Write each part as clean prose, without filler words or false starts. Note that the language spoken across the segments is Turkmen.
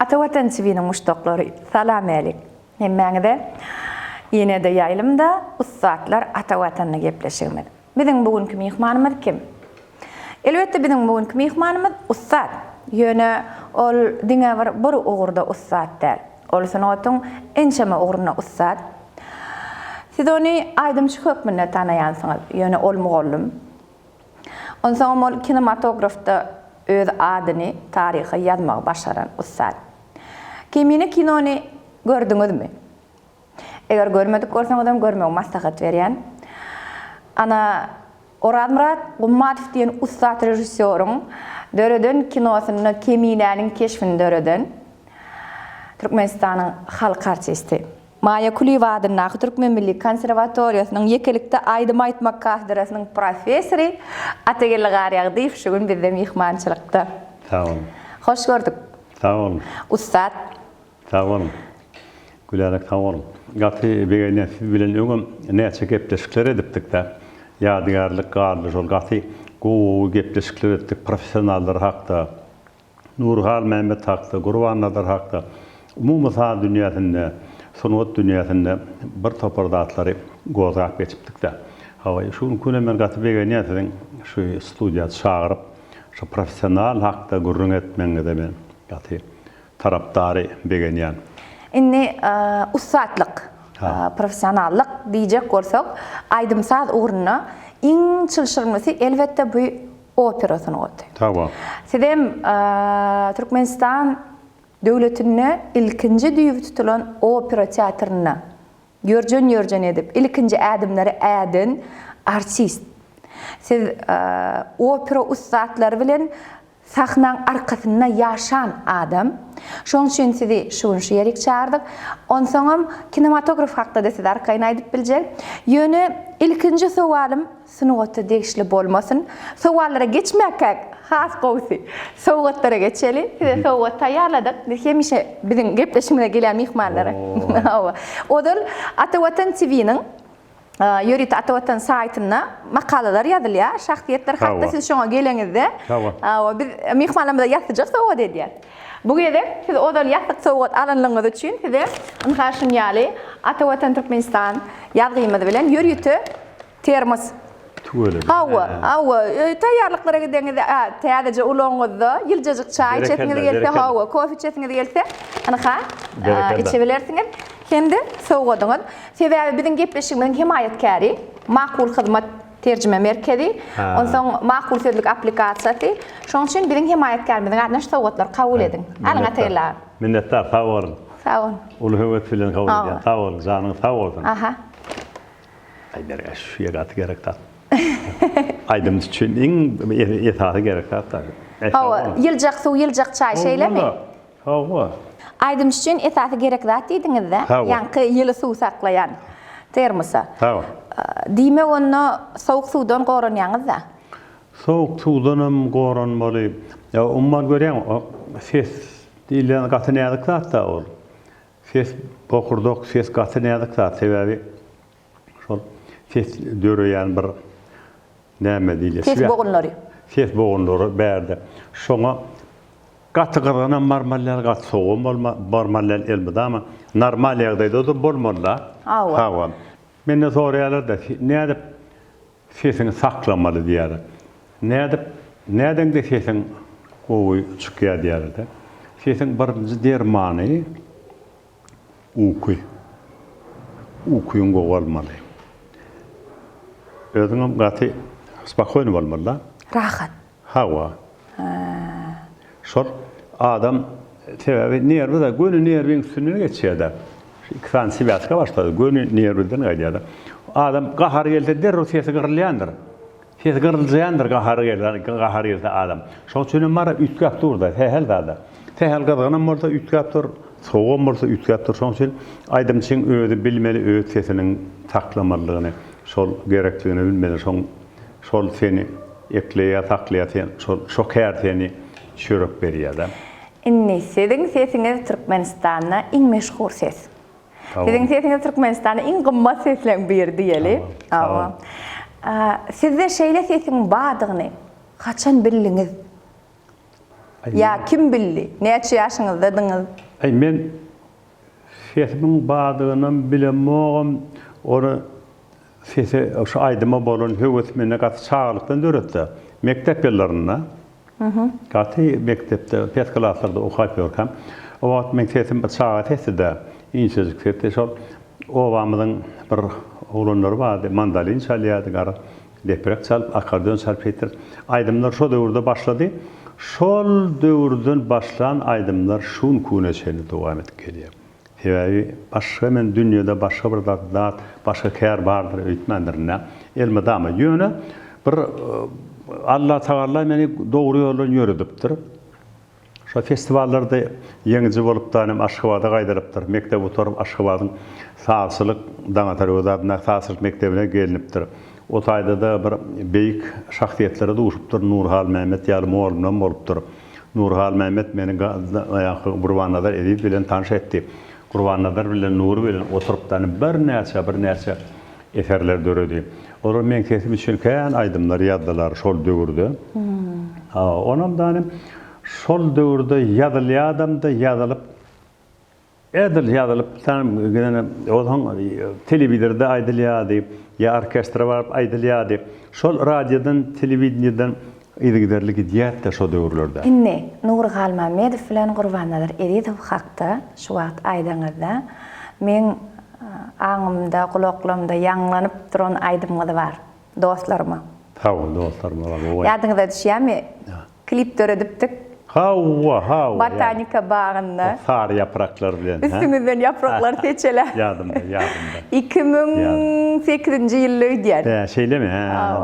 Atawatan TV'nin muştaqları salam alik. Hemmäňe ýene de ýaýlymda ustaatlar Atawatanny gepleşýärler. Biziň bugünkü mehmanymyz kim? Elbetde biziň bugünkü mehmanymyz ustaat. Ýöne ol diňe bir ugurda ustaat däl. Ol sanatyň ençeme uguruna ustaat. Siz onu aýdymçy hökmünde tanaýansyňyz. Ýöne ol mugallym. Onsoň ol kinematografda öz adyny, taryhy ýazmagy başaran ustaat. Kimini kinony gördüňizmi? Eger görmedik görseňizem görmek maslahat berýän. Ana Orhan Murat Gummatov diýen ustaat rejissörüň döreden kinosyny Kemiläniň keşfini döreden Türkmenistanyň halk artisti. Maya Kuliyeva adyna Türkmen Milli Konserwatoriýasynyň ýekelikde aýdym aýtmak kadrasynyň professory Atagel Garýagdyýew şugün bizde mehmançylykda. Sağ olun. Hoş gördük. Sağ olun. Ustaat. Sağ olun. Gülerek sağ olun. Gatı begene siz bilen öňüm näçe gepleşikler edipdik-de. Ýadygarlyk garly şol gatı gowy gepleşikler etdik professionallar hakda. Nurhal Mehmet hakda, Gurbanlar hakda. Umumy sahä dünýäsinde, sanat dünýäsinde bir topardatlary gozap geçipdik-de. Hawa şunu könemen gatı begene siziň şu studiýa çağıryp şu professional hakda gurrun etmeňe de men gatı tarapdary begenýän. Inni ustaatlyk, professionallyk diýjek bolsak, aýdymsaz ugruna iň çylşyrmasy elbetde bu opera sanaty. Tamam. Sizem Türkmenistan döwletine ilkinji düýüp tutulan opera teatryna ýörjen edip ilkinji ädimleri ädin artist. Siz opera ustaatlary bilen sahnaň arkasynda ýaşan adam. Şoň üçin sizi şunşy ýerik çağırdyk. Onsoňam kinematograf hakda da siz arkaýyn aýdyp biljek. Ýöne ilkinji sowalym synaty degişli bolmasyn. Sowallara geçmäk has gowsy. Sowgatlara geçeli. Size sowgat taýýarladyk. Hemişe biziň gepleşmege gelen mehmanlara. Odal Atawatan TV'niň Ýörit Atawatan saýtyna makalalar ýazylýar, şahsiýetler hakda siz şoňa geleňizde. Biz mehmanlarymyza ýazjak sowgat edýär. Bu gede siz odal ýazjak sowgat alanlygyňyz üçin size Haşim ýaly Atawatan Türkmenistan ýazgymyz bilen ýörüti termos. Hawa taýýarlyklara gideňizde täze uloňyzda ýyljasyk çaý içesiňiz gelse, hawa kofe içesiňiz gelse, anha içe bilersiňiz. Kendi sowgadyňyz. Sebäbi biziň gepleşigimiň himayetkäri, makul hyzmat terjime merkezi, onsoň makul sözlük applikasiýasy. Şoň üçin biziň himayetkärimiziň adına sowgatlar kabul edin. Alyňa teýärler. Minnettar, sağ olun. Sağ olun. Ulu höwet bilen kabul edýär. Sağ olun, janyň sağ bolsun. Aha. Aýdar şu ýagat gerekdir. Aýdym üçin iň ýetaty gerekdir. Hawa, ýyljak suw, ýyljak çaý şeýlemi? Hawa. Aýdym üçin esasy gerek zat diýdiňizde, ýanky ýyly suw saklayan termosa. Hawa. Diýme onu sowuk suwdan goranýaňyz-da. Sowuk suwdanam goranmaly. Ya umman görýän, ses diýilen gatynýadyk zatda ol. Ses bokurdok, ses gatynýadyk zat sebäbi şol ses döreýän bir näme diýilýär? Ses bogunlary. Ses bogunlary bärde. Şoňa gaty gyrgyna marmallar gat sowum marmallar elbide ama normal ýagdaýda da bolmaly. Hawa. Menne soraýarlar da nädip sesiňi saklamaly diýär. Näden de sesiň gowy çykýar diýär da. Sesiň birinji dermany ukuýun gowy bolmaly. Özüňem gaty spokojny bolmaly. Rahat. Hawa. Şol adam sebäbi nerwde gönü nerwiň üstüne geçýär. İkran sibatka başlady. Gönü nerwden gaýýar. Adam gahar gelse derro sesi gyrylýandyr. Sesi gyrylýandyr gahar gelse adam. Şol üçin mara ütkap durda, tehel dada. Tehel gyzygyna bolsa ütkap dur, sowum bolsa ütkap dur. Şol üçin aýdymçyň özi bilmeli öz sesiniň saklamalygyny, şol gerekligini bilmeli. Şol seni ekleýär, saklaýar, şol kär seni çürük berýär. Inni siziň sesiňiz Türkmenistanda iň meşhur ses. Siziň sesiňiz Türkmenistanda iň gymmat sesleň biri diýeli. Sizde şeýle sesiň badygyny kaçan bildiňiz? Ya kim bildi? Neçe yaşınızdadyňyz? Men sesimin badygyny bilemoğum, onu sesi şu aydyma bolan höwetmene gat çağlykdan döretdi. Mektep ýyllaryna. Gaty mektepde, pes klaslarda okaýp ýörkam. O wagt men sesim bir çağa teside, inçejik sesde şol obamyzyň bir oglanlary bardy, mandolin çalýardy, gara leprek çalyp, akordeon çalyp ýetir. Aydymlar şo döwürde başlady. Şol döwürden başlan aydymlar şun kuneçeni dowam edip gelýär. Sebebi başga men dünýede başga bir zat, başga kär bardyr öýtmendirine. Elme dama ýöne bir Allah Taala meni dogry ýoldan ýöredipdir. Şo festivallarda ýeňiji bolup da Aşgabatda gaýdarypdyr. Mektep oturup Aşgabatyň sağçylyk daňatary sağçylyk mektebine gelinipdir. O taýda da bir beýik şahsiýetlere duşupdyr. Nurhal Mehmet ýaly moğolumdan bolupdyr. Nurhal Mehmet meni aýaky Gurbanazar Edip bilen tanış etdi. Gurbanazar bilen Nur bilen oturup da bir näçe eserler döredi. Olar men kesim üçin kän aydymlar ýazdylar şol döwürde. Onam da şol döwürde ýazylýadymda ýazylyp odan telewizorda aýdylýady, ýa orkestra barıp aýdylýady. Şol radiodan, telewizionydan ýygyderlik diýetde şo döwürlerde. Inne Nurhal Mehmedow bilen Gurbanazar Edip hakda şu wagt aýdaňyzda men aňymda, kulaklarymda ýanglanyp duran aýdymlar bar. Dostlaryma. Dostlaryma bar. Ýadyňyzda düşýärmi? Klip döredipdik. Botanika bagynda. Sary yapraklar bilen. Üstüňizden yapraklar teçeler. Ýadymda. 2008-nji ýyly diýär. Şeýlemi?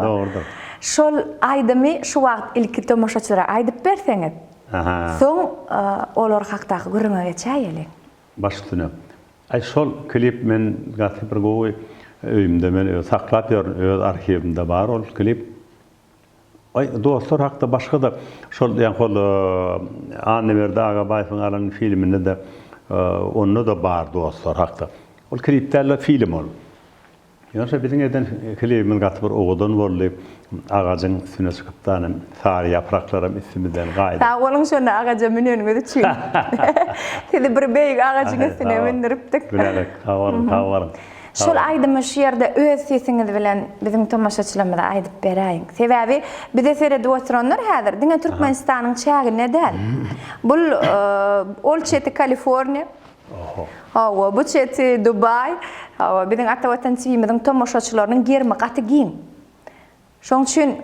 Dogrudur. Şol aýdymy şu wagt ilki tomoşaçylara aýdyp berseňiz. Soň olar hakdaky görüňe geçäýeli. Başlyny. Şol klip men gaty bir gowy öýümde men saklap ýör, öz arhivimde bar ol klip. Dostlar hakda başga da şol Annemerde Agabaýewiň alan filminde de onu da bar dostlar hakda. Ol kliplerle film ol. Ýa-da biziň eden klipimiz gaty bir oğdan boldy. Agaçyň üstüne çykyp da sary ýapraklarym isiminden gaýdy. Ta onuň şonda agaja menýän çyn. Hede bir beýik agaçyň üstüne mendiripdik. Bilerek tawarym. Şol aýdymy şu ýerde öz sesiňiz bilen biziň tomoşaçylarymyza aýdyp beräýin. Sebebi bize serede oturanlar häzir diňe Türkmenistanyň çägi neden? Bul ol çeti Kaliforniýa. Bu çeti Dubai. Biziň ata watan çyýmyzyň tomoşaçylarynyň germi gaty giň. Şoň üçin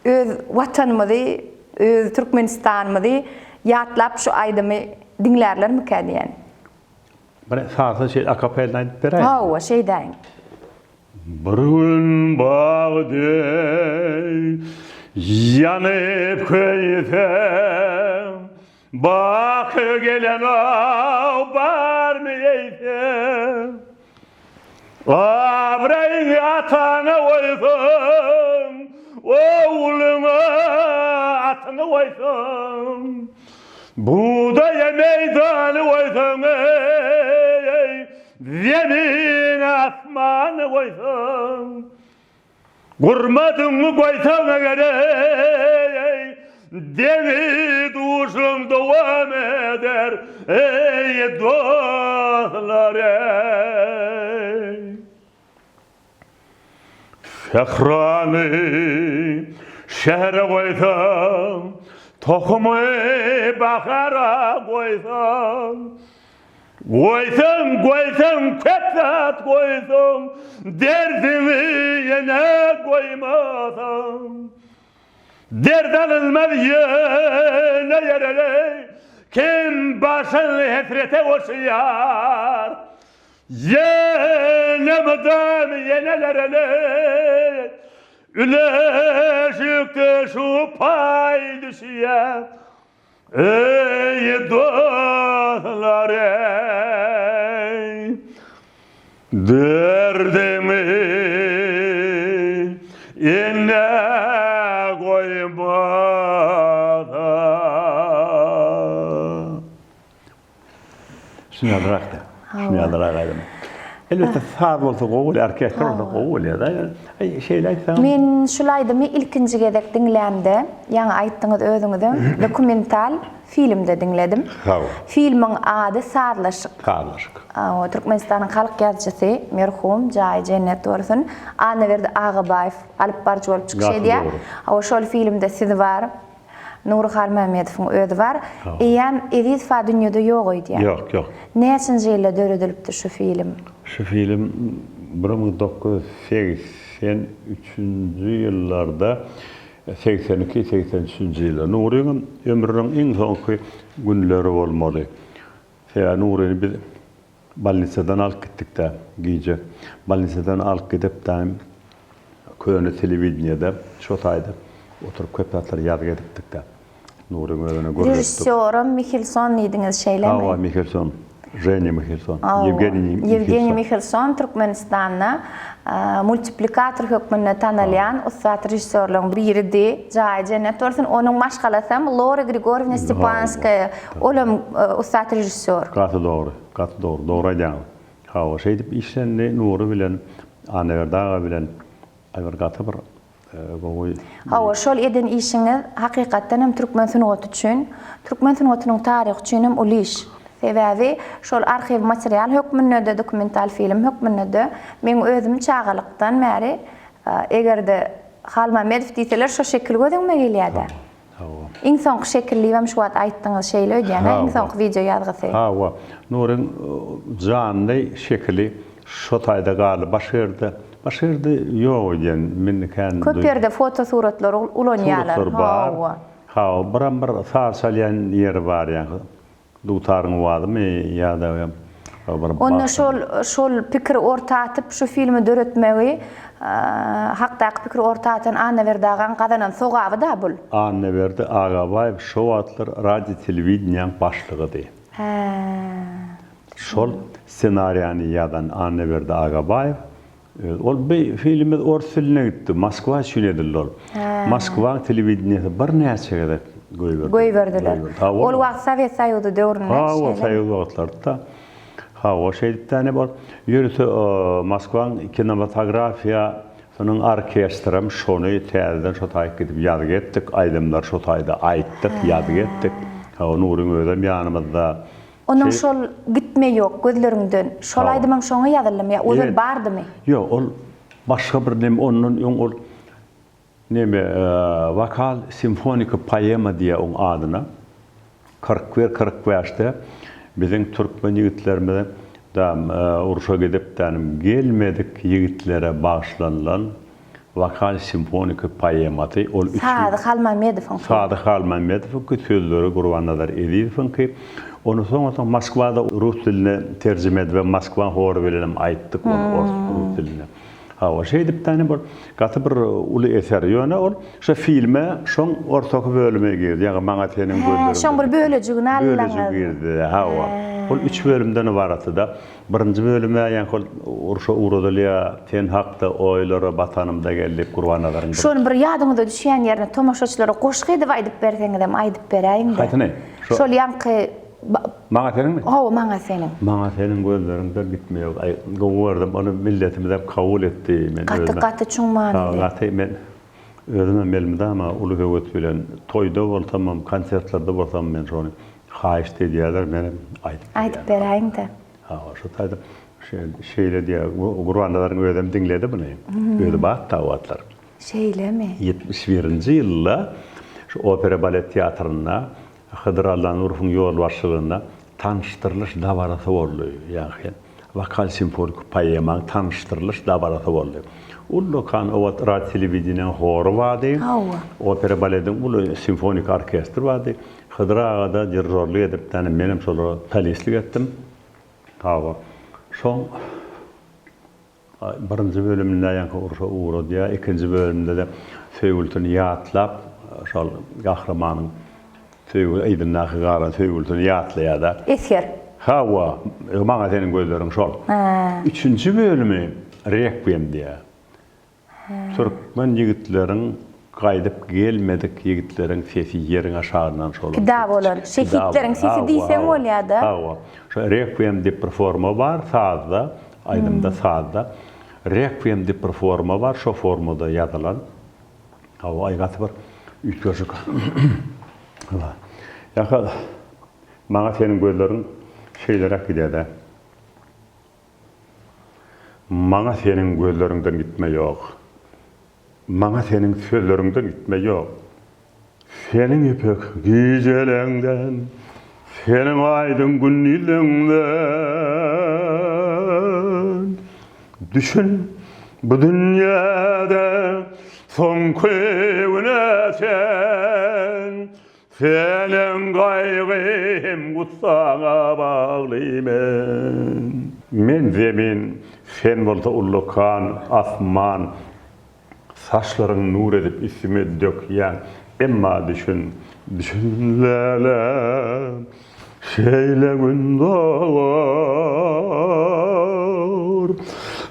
öz watanymyzy, öz Türkmenistanymy ýatlap şu aýdymy dinlärlermi diýen. Bir sazı akapella aýdyp beräýin. Şeyden. Bir gün bagdy ýanyp köýsem, bak gelen barmy eýsem, abrayň atana oýsam, oğluňa atana oýsam, buğday meydanı oýsam, zemin asmanı koysam, gurmadığımı koysam gerek, demi duşum devam eder, ey dostlar ey. Fehranı şehre koysam, tohumu bakara koysam, Koysam, köpsat koysam, derdimi yine koymasam. Derd alınmaz yine yerele, kim başını hesrete koşuyar. Yine mıdam yenelere, üleşikte şu pay düşüyor. Ey dostlar ey, derdimi inne koymadan. Şunu yadırak da, şunu yadırak aydım. Elbette saz bolsa gowul, orkestr bolsa gowul ya da şeyler sen. Men şulaydım ilkinji gezek dinlemde, ýa aýtdyňyz özüňizden dokumental filmde dinledim. Ha. Filmiň ady Sarlaşyk. Karlaşık. O Türkmenistanyň halk ýazgysy merhum Jaý Cennet Torsun Anäwerde Agabaýew alyp barjy bolup çykşdy. O şol filmde siz bar. Nur Harmamedowyň özü bar. Eýem edis fa dünýede ýok idi. Yok yok. Näçinji ýylda döredilipdi şu film? Şu film 1983-nji ýyllarda 82-83-nji ýyllar. Nuryň ömrüniň iň soňky günleri bolmaly. Şeýle Nuryny biz balnisadan alyp gitdik-de giýje. Balnisadan alyp gidip daim köýne telewizionyada şo taýda oturup köpatlar ýad edipdik-de. Nuryň özüne görýärdik. Rejissörum Michelson diýdiňiz şeýlemi? Hava Michelson. Женя Михельсон, Евгений Michelson Türkmenistan'da multiplikator hükmünde tanılayan ustad rejissörlerin biriydi. Jaý Cennet Torsun, onun maşgalasam Laura Grigorievna Stepanskaya, olam ustad rejissör. Katı doğru, doğru aýdýan. Hava şey dip işlendi, Nuru bilen, Anäwerde aga bilen, aýbar gaty bir gowy. Hawa şol eden işiňiz hakykatdan hem Türkmen sunugaty üçin, Türkmen sunugatynyň taryhy üçin hem uly iş. Sebäbi şol arxiv material hökmünde dokumental film hökmünde men özüm çağalykdan bäri egerde Halmamedow diýseler şo şekil gödüňme gelýärdi. Hawa. Iň soňky şekilli hem şu wagt aýtdyňyz şeýle öýdýän, iň soňky video ýazgysy. Hawa. Nuryň janly şekli şo taýda galy başyrdy. Başyrdy ýok öýdýän men kän. Köp ýerde foto suratlar ulanýarlar. Hawa. Hawa, bir sar salýan ýeri bar ýa-ni. Dutaryň wadymy ýa-da Onda şol pikir ortatyp şu filmi döretmegi hakdaky pikir ortatan Anäwerde agan gazanan sogaby da bul. Anäwerde Agabaýew şo wagtlar radio telewizionyň başlygydy. Şol ssenariýany ýazan Anäwerde Agabaýew ol bir filmi ors tiline gitdi. Moskwa şüledildi. Moskwa telewizionyny bir näçe gede goýberdiler. Ol wagt Sowet Soýuzy döwründe. O Soýuz wagtlarda. O şeýdikden bol ýürüse Moskwaň kinematografiýa şonuň orkestram şonu täzeden şo taýyp gidip ýad etdik. Aýdymlar şo taýda aýtdyk, ýad etdik. O Nuryň özüm ýanymyzda. Onun şol gitme ýok gözleriňden. Şol aýdymam şoňa ýazylmy, özü bardymy? Ýok, ol başga bir nem onun ol neme vokal simfonik poema diye on adyna 41-45'te bizim Türkmen ýigitlerimiz da uruşa gidip danym gelmedik ýigitlere bağışlanılan vokal simfonik poematy ol üç Sadyk Halmamedow. Sadyk Halmamedow sözleri Gurbanazar Ediýewiň ki onu soňra Moskwada rus diline terjime edip Moskwa hor bilen aýtdyk onu rus diline. Hawa şeýdip tane bir gaty bir uly eser ýöne ol şo filme şoň ortaky bölüme girdi. Ýa-ni maňa tenin gözleri. Şoň bir bölejigini alýan. Girdi. Hawa. Ol 3 bölümden ibaratda. Birinji bölüme ýa-ni urşa uradylýa ten hakda oýlara batanymda gelip Gurbanazaryn. Şonu bir ýadyňyza düşýän ýerine tomaşaçylara goşky edip aýdyp berseňiz hem aýdyp beräýin. Haýtany. Şol ýanky maňa tenin? Hawa maňa senin. Maňa senin gözleriňde gitmeýär. Gowardym onu milletimiz hep kabul etdi. Men Gaty çuňmany. Gaty men özüme melimde ama uly höwet bilen toýda bolsam, konsertlarda bolsam men şonu haýyş edýärler meni aýdyp beräýin de. Ha, şo taýda şeýle diýär, Gurbanlaryň özüm dinledi bunu. Öýde bak tawatlar. Şeýlemi? 71-nji ýylda şu opera balet teatryna Hydrallan Urfun ýol başlygynda tanıştırılış dabarasy boldy. Ýa-ni vokal simfonik poema tanıştırılış dabarasy boldy. Ullu kan owat radio telewizionyň hory wady. Opera baletden ulu simfonik orkestr wady. Hydralda dirigorlyk edip tane menim şol talislik etdim. Hawa. Şoň birinji bölüminde ýa-ni urşa uğradyýa, ikinji bölümde de söýgültüni ýatlap şol gahramanyň söýgül eýdinnaky garan söýgültüni ýatlaýar. Eser. Hawa, maňa senin gözleriň şol. Üçüncü bölümi Requiem diýär. Türkmen ýigitleriň gaýdyp gelmedik ýigitleriň sesi ýeriň aşagyndan şol. Pida bolan, şehitleriň sesi diýsem bolýardy. Hawa. Şu Requiem diýip bir forma bar, sazda Aydımda sazda Requiem diýip bir forma bar, şo formada ýazylan. O aýgaty bir ütgeşik. Ýa-da maňa seniň gözleriň şeýlerek gidýär. Maňa seniň gözleriňden gitme ýok. Maňa seniň sözleriňden gitme ýok. Seniň ipek gijeleňden, seniň aýdyn günnileňden düşün bu dünýäde son köwünesen seniň gaýgym gutsaňa baglymen. Men zemin, sen bolsa ullukan, asman, saçlaryň nur edip isimi dökýän. Emma düşün lele, şeyle gün doğar,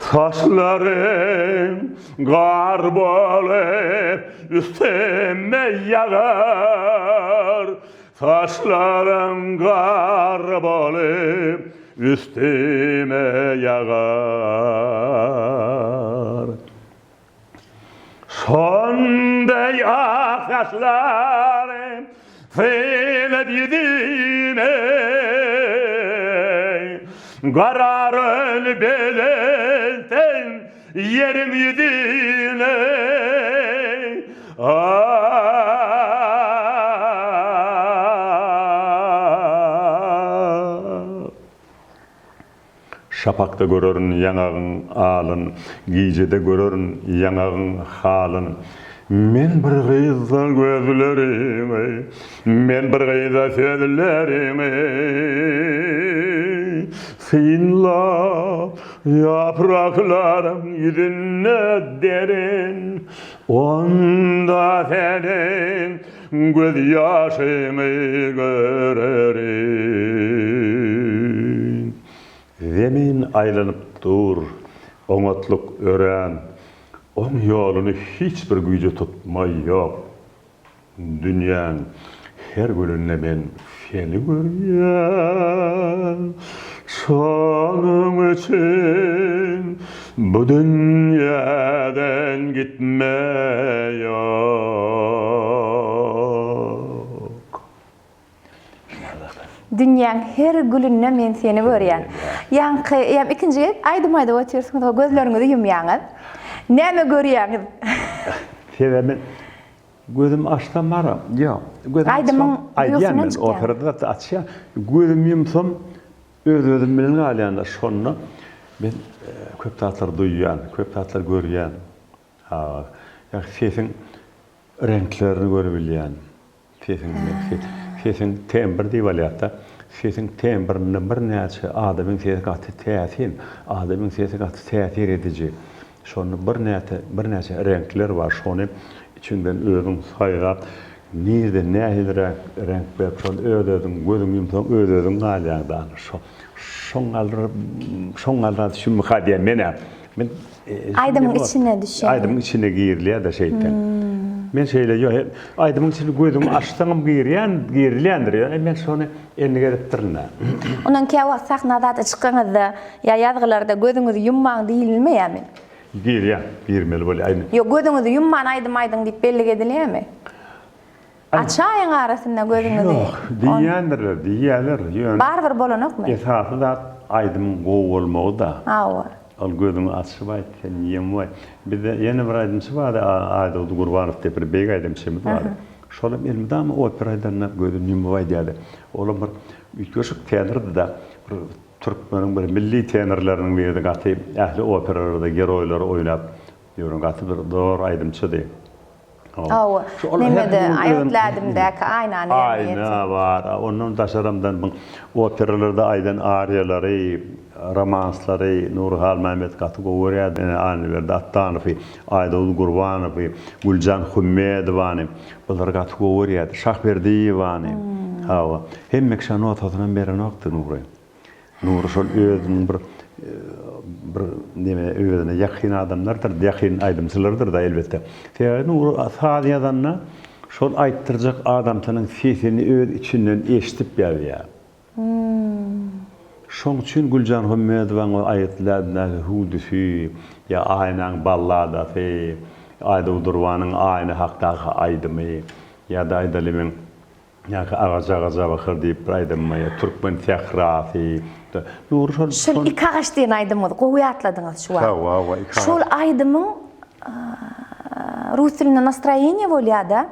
saçlarım gar bolar, üstüme yağar, saçlarım gar bolar, üstüme yağar. Sonda yaşlarım feyle didine kararın belelten yerim yedine Şapakda görörün ýaňagyň alyn, gijede görörün ýaňagyň halyn. Men bir gyza gözlerimi, men bir gyza sözlerimi, sinla yapraklarım yüzüne derin, onda senin göz yaşımı görerim. Zemin aýlanyp dur, oňatluk ören, oň ýoluny hiç bir güýje tutmaý ýok. Dünýäň her gülünde men seni görýän, şonuň üçin bu dünýäden gitme ýok. Dünýäň her gülünde men seni görýän. Ýa-ni ýa ikinji aýdym-aýda oturýarsyňyz, gözleriňizi ýumýaňyz. Näme görýäňiz? Sebebi gözüm açsam mara. Ýok, gözüm Aydymyň aýdýan oturda da açýa. Gözüm yumsam öz-özüm bilen galýanda şonu ben köp tatlar duýýan, köp tatlar görýän. Ha, ýa sesiň renklerini görebilýän. Sesiň tembr diýip alýatda. Sesiň tembrine bir näçe adamyň sesi gaty täsir, adamyň sesi gaty täsir edici. Şonu bir näçe renkler var, şonu içinden özüň saýlap, nirde nähil renk berip, şonu öz-özüň gözüň yumsam öz-özüň galýandan. Şoňalda düşünme hadýa mene. Men Aydymyň içine düşýän. Aydymyň içine girilýär da şeyden. Men şeýle ýok, aydymyň içine gözüňi açsaňam girilýändir. Men şonu eline getirdirna. Onuň käwa sahnada çykanýazda ýa ýazgylarda gözüňizi yummaň diýilmeýärmi? Girýär, girmeli bolýar. Ýok, gözüňizi yumman aýdym-aýdyň diýip belli edilýärmi? Açaýyň arasynda gözüňizi. Ýok, diýýärler. Barbyr bolanokmy? Esasy da aydym gowy bolmagy da. Awar. Al gözüňi açyp aýtdy, ýemwe. Bir de ýene bir aýdymçy bar, Aýdawud Gurbanow diýip bir beg aýdymçymyz bar. Şolam elmidam operadan gözüni ýumyp aýdýardy. Olam bir ütgeşik teatrda da bir Türkmeniň bir milli teatrlarynyň birinde gaty ähli operalarda geroýlar oýnap ýörün gaty bir dor aýdymçydy. Awar. Nemede aýatladymdaky Ayna var. Onun daşaramdan bu operalarda aýdan ariýalary, romanslary, Nurhal Mehmet gaty gowerýärdi. Anylerde Attanowy, Aýdawud Gurbanow, Guljan Hummedowany, bular gaty gowerýärdi. Şahberdiýewany. Hawa. Hemmek şanu atadan beren okdy Nury. Nur şol özüň bir neme özüne ýakyn adamlardyr, ýakyn aýdymçylardyr da elbetde. Nur sadiýadanna şol aýtdyrjak adamtynyň sesini öz içinden eşitip berýär. Şoň üçin Güljan Hümmedowaň aýetlerinde hudisi ya aynaň balladasy, Ayda Udurwanyň ayny hakdaky aýdymy ya da aýdalymyň ýa-ki agaja bakır diýip aýdymy ya türkmen tehrasy. Nur Şol iki agaç diýen aýdymy gowy atladyňyz şu wagt. Ha, iki Şol aýdymyň rus dilinde настроение bolýar-da.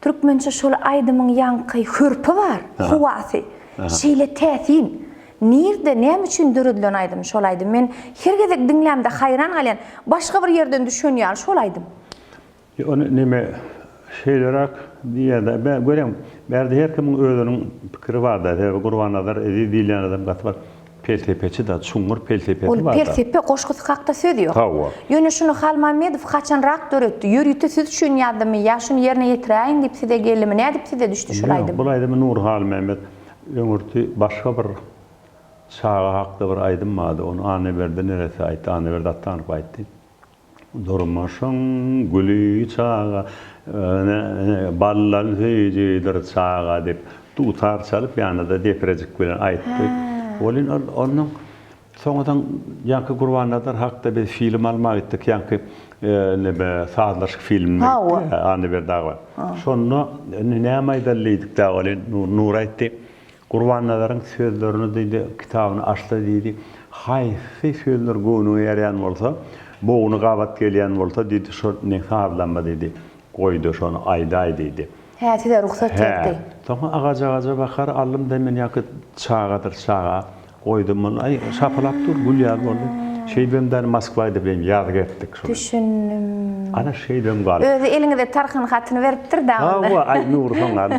Türkmençe şol aýdymyň ýanky hürpi bar, howasy. Şeýle täsin. Nirde näme üçin döredilen aýdym şol aýdym. Men her gezek dinlämde haýran galýan. Başga bir ýerden düşünýär şol aýdym. Onu näme şeylerak diýär-de ben görem. Berde her kimiň özüniň pikiri bar-da. Gurbanadar edi diýlen adam gatbar. Peltepeçi da çuňur peltepeti Ol bar. peltepe goşgusy hakda söz ýok. Ýöne şunu Halmamedow kaçanrak döretdi. Ýürüýte siz düşünýärdiňmi? ýa şunu ýerine ýetiräýin diýip size gelimi? Nädip size düşdi şol aýdym? Bu aýdym Nur Halmamed öňürti başga bir çağa hakda bir aýdym bardy. Onu Aneberde neresi aýtdy? Aneberde atanyp aýtdy. Durmaşyň gülü çağa, ballar hüýjidir çağa dip tutar çalyp ýanynda deprejik bilen aýtdy. Onun soňadan ýanky Gurbanadar hakda bir film almak etdik. Ýanky saatlaşyk film Aneberde bar. Şonu näme aýdyldyk da Nur aýtdy. Gurbanadaryň sözlerini diýdi, kitabyny açdy diýdi. Haýsy sözler göwnü ýaryan bolsa, boğunu gabat gelýän bolsa diýdi, şol ne harlanma diýdi. Goýdy şonu aýday diýdi. Hä, size ruhsat etdi. Soňra agaja bakar, allym da men ýaky çağadyr çağa. Goýdum, ay şapalap dur, gülýär boldy. Şeýbemden Moskwaýda benim ýadyr etdik şol. Düşündüm. Ana şeýbem gal. Özü eliňizde tarhyň hatyny beripdir da. Ha, ay Nur soňar.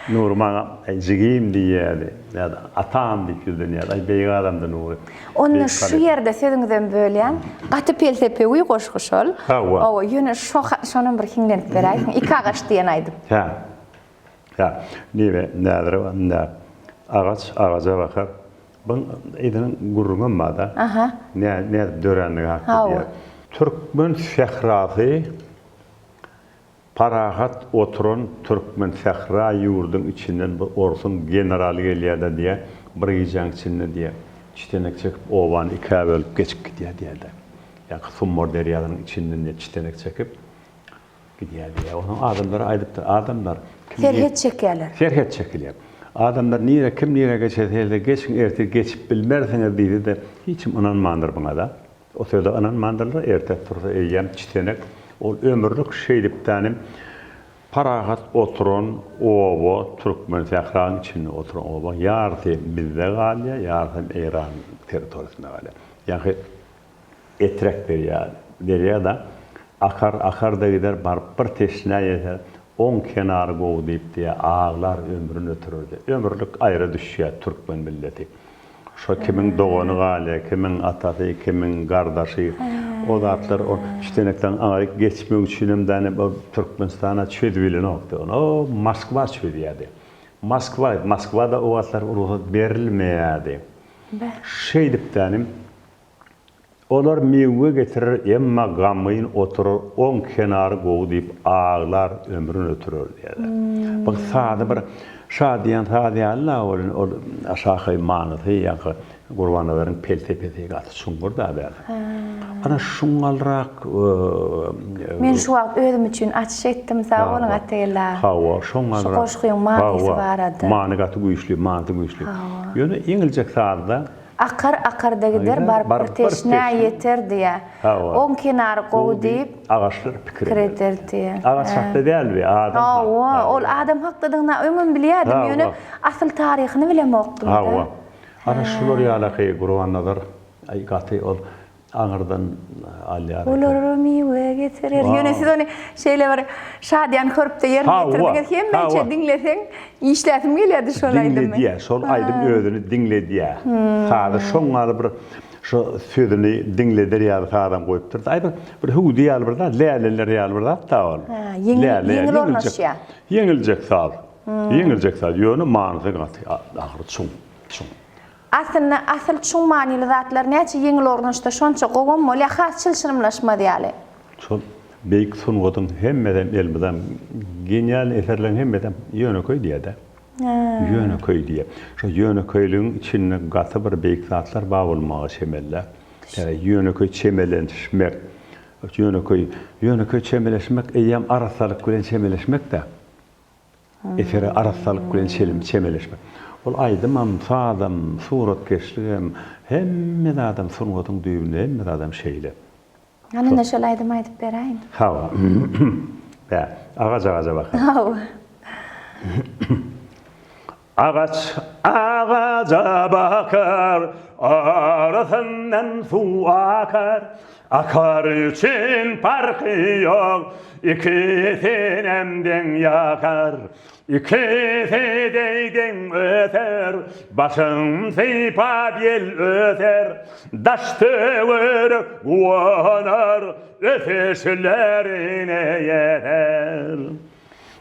Nur maňa jigim diýýärdi. Ýa-da atam diýip ýürdenýär. Ay beýik adamdy Nur. Onu şu ýerde sözüňizden bölýän gaty peltepe uý goşguşol. Owa, ýöne şonuň bir hiňlenip beräýin. İki agaç diýen aýdym. Ha. Ha, nädere wanda agaja bakar. Bu edinin gurrunun bada. Aha. Ne dörenlik hakkı diýär. Türkmen fehrasy parahat oturan Türkmen fehra ýurdun içinden bir orsun general gelýär diýär. Bir ýaň içinde diýär. Çitenek çekip owan iki bölüp geçip gidýär diýerler. Ýa-ki Summor derýasynyň içinden çitenek çekip gidýär diýär. Onun adamlara aýdypdyr. Adamlar Ferhet çekerler. Ferhet çekilýär. Adamlar nire kim nire geçerse geçin ertek geçip bilmersiňiz diýdi de hiç inanmandyr buňa da. O sözde inanmandyrlar ertek tursa eýem çitenek ol ömürlük şeýdip tanym parahat oturan owa Türkmen fehraň içinde oturan owa ýarty bizde galýa ýarty Eýran territoriýasynda galýa. Ýa-ki etrek derýär da akar da gider barıp bir teşne ýeter. On kenarı gow diýip diýe ağlar ömrüni ötürürdi. Ömürlük aýra düşýär Türkmen milleti. Şo kimin dogany galýa, kimin atasy, kimin gardaşy, o zatlar o şitenekden aýryp geçmek üçin hem Türkmenistana çöd bilen okdy. O Moskwa çöd ýa-di. Moskwada o zatlar ruhsat berilmeýärdi. Şeý dip tanym olar meýwe getirir, emma gamyň oturur, on kenary gowy diýip ağlar ömrüni ötürür diýerler. Bu sady bir şadiýan bolun ol aşağı manysy ýa-ki Gurbanadaryň peltepeti gaty şuňgur da ber. Ana şuňalrak men şu wagt özüm üçin açyk etdim sag bolan atýarlar. Hawa şuňalrak. Goşgyň manysy barady. Many gaty güýçli, manty güýçli. Ýöne eňiljek sada Akarda gider barıp bir teşne ýeter diýär. On kenary gowy diýip agaçlar pikir eder. Agaç hakda dälbi adam. Hawa, ol adam hakdadygyna öňüm bilýärdim. Ýöne asyl taryhyny bilemokdym. Hawa. Ana şular ýalaky Gurbanadar ay gaty ol aňyrdan alýar. Olar meýwe getirir. Ýöne siz onu şeýle bir şadiýan körpde ýerine getirdiňiz. Hemmeçe dinleseň işläsim gelýärdi şol aýdym. Dinlediýär, şol aýdym özüni dinlediýär. Hada şoňar bir şu sözüni dinleder ýa-da adam goýupdyr. Aýdyp bir hudi ýaly bir da, läleler ýaly bir da tawal. Yeňil ornaşýar. Yeňiljek sal. Yeňiljek sal. Ýöne manysy gaty ahyry çuň. Asıl çuň manyly zatlar näçe yeňil ornaşda şonça gowan mol ýa-ha çylşyrymlaşma diýäli. Şol beýik sunwadyň hemmeden elmeden genial eserlerin hemmeden ýöne koý diýär-de. Yöneköy diye. Şu yöneköylüğün içinde gatı bir beyik zatlar bağ olmağı çemeller. Yöneköy çemelenişmek. Yöneköy çemeleşmek eyyam arasalık bilen çemeleşmek de. Efere arasalık bilen çemeleşmek. Ol aydımam, sağdam, suratkeşliğim, hemme adam sungatın düğünde, hemme adam şeyle. Anına şol aydım aydıp berayın. Hava. Be, ağaca bakın. Ağaç ağaca bakar, arasından su akar. Akar için farkı yok, ikisi nemden yakar. İkisi deyden öter, başın seypa bel öter. Daştı vırık uvanar, öteşlerine yeter.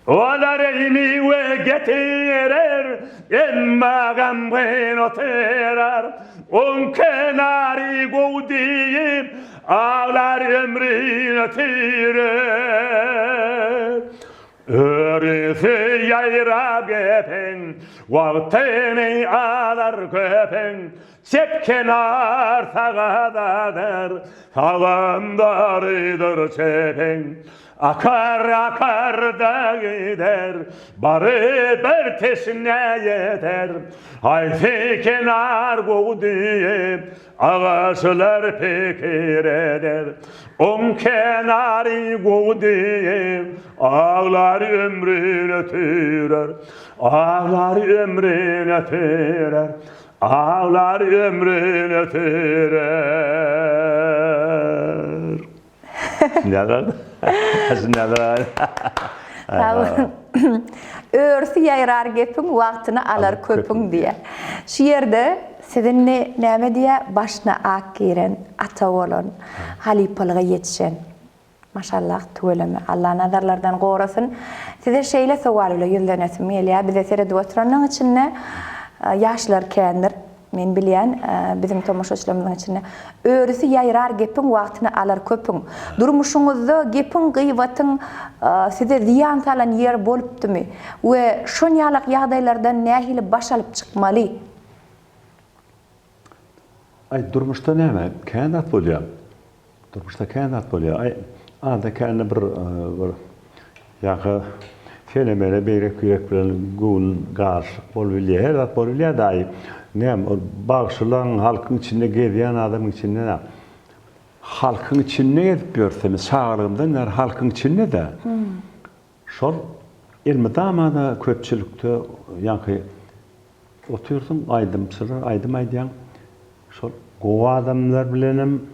Olar elini ve getirir, emma gamben oterar. On kenarı govdiyim, ağlar ömrün öterir. Örüsü yayra gepen, vaktini alar köpen. Sep kenar sağadadır, sağandarıdır çepen. Akar da gider, bari bir teşne yeter. Haydi kenar kovdiyim, ağaçlar fikir eder. On kenarı kovdiyim, ağlar ömrün ötürer. Ağlar ömrün ötürer. Ağlar ömrün ötürer. Neler? Neler? Örsü yayrar gepin vaktını alar köpün diye. Şu yerde sizin näme diye başına ak giren, ata olan, halipalığa yetişen. Maşallah tuğulama. Allah nazarlardan qorasın. Size şeyle soğalıyla yüzlenesim geliyor. Bize serede oturanın içinde yaşlar kendir. Men bilýän bizim tomaşaçylarymyzyň içinde öýrüsi ýaýrar gepin wagtyny alar köpüň. Durmuşyňyzda gepin gıybatyň size ziýan salan ýer bolupdymy we şonýalyk ýagdaýlardan nähili baş alyp çykmaly? Ay durmuşda näme? Känat bolýar. Durmuşda känat bolýar. Ay anda känne bir ýaky fenomene beýrek bilen gün gaş bolýar, her zat bolýar daýy. Nem bağışılan halkın içinde geziyen adamın içinde ne? Halkın içinde gezip görseniz sağlığımda ne? Halkın içinde de. Şol ilmi damada köpçülükte yankı otursun aydım sıra aydım aydiyan. Şol gowa adamlar bilenim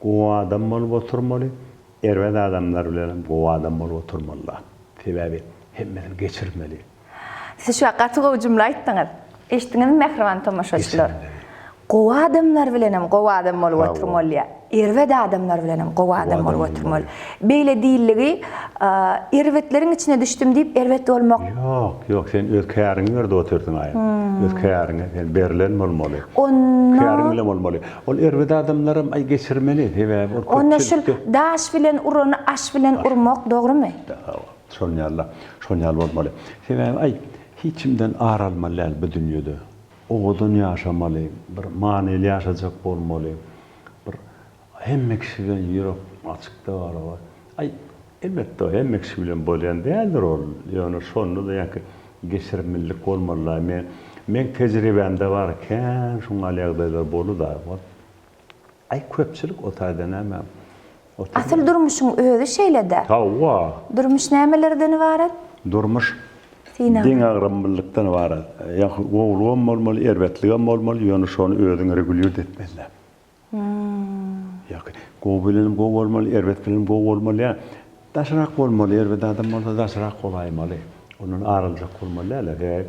gowa adam bolup oturmaly. Erwet adamlar bilenim gowa adam bolup oturmalylar. Sebebi hemmeden geçirmeli. Siz şu gatyga jumla aýtdyňyz. Eşitdiňizmi mehriban tomaşaçylar? Gowa adamlar bilenem gowa adam bolup oturmaly. Erwet adamlar bilenem gowa adam bolup oturmaly. Beýle diýilligi erwetleriň içine düşdüm diýip erwet bolmak. Yok, sen öz käriňi ýerde oturdyň aýy. Öz käriňe sen berilen bolmaly. Käriň bilen bolmaly. Ol erwet adamlarym ay geçirmeli. Onda şol daş bilen urany aş bilen urmak dogrymy? Şonýal bolmaly. Sebäbi ay hiçimden aralmaly bu dünýede. Oğudun ýaşamaly, bir manyly ýaşajak bolmaly. Bir hemme kişi bilen ýürek açykda bar. Ay elbetde hemme kişi bilen bolýan däldir ol. Ýöne şonu da ýa-ki geçirmelik bolmaly. Men tejribemde barken şoňa ýagdaýlar bolýar. Ay köpçülik o taýda näme? Asyl durmuşyň özü şeýlede. Tawa. Durmuş nämelerden ibaret? Durmuş din agramlykdan ibaret. Ýa-ki gowulgam bolmaly, erwetligam bolmaly, ýöne şonu özüň regulýar etmeli. Ýa-ki gow bilen gow bolmaly, erwet bilen gow bolmaly. Daşrak bolmaly, erwet adam bolsa daşrak golaýmaly. Onun araljak bolmaly.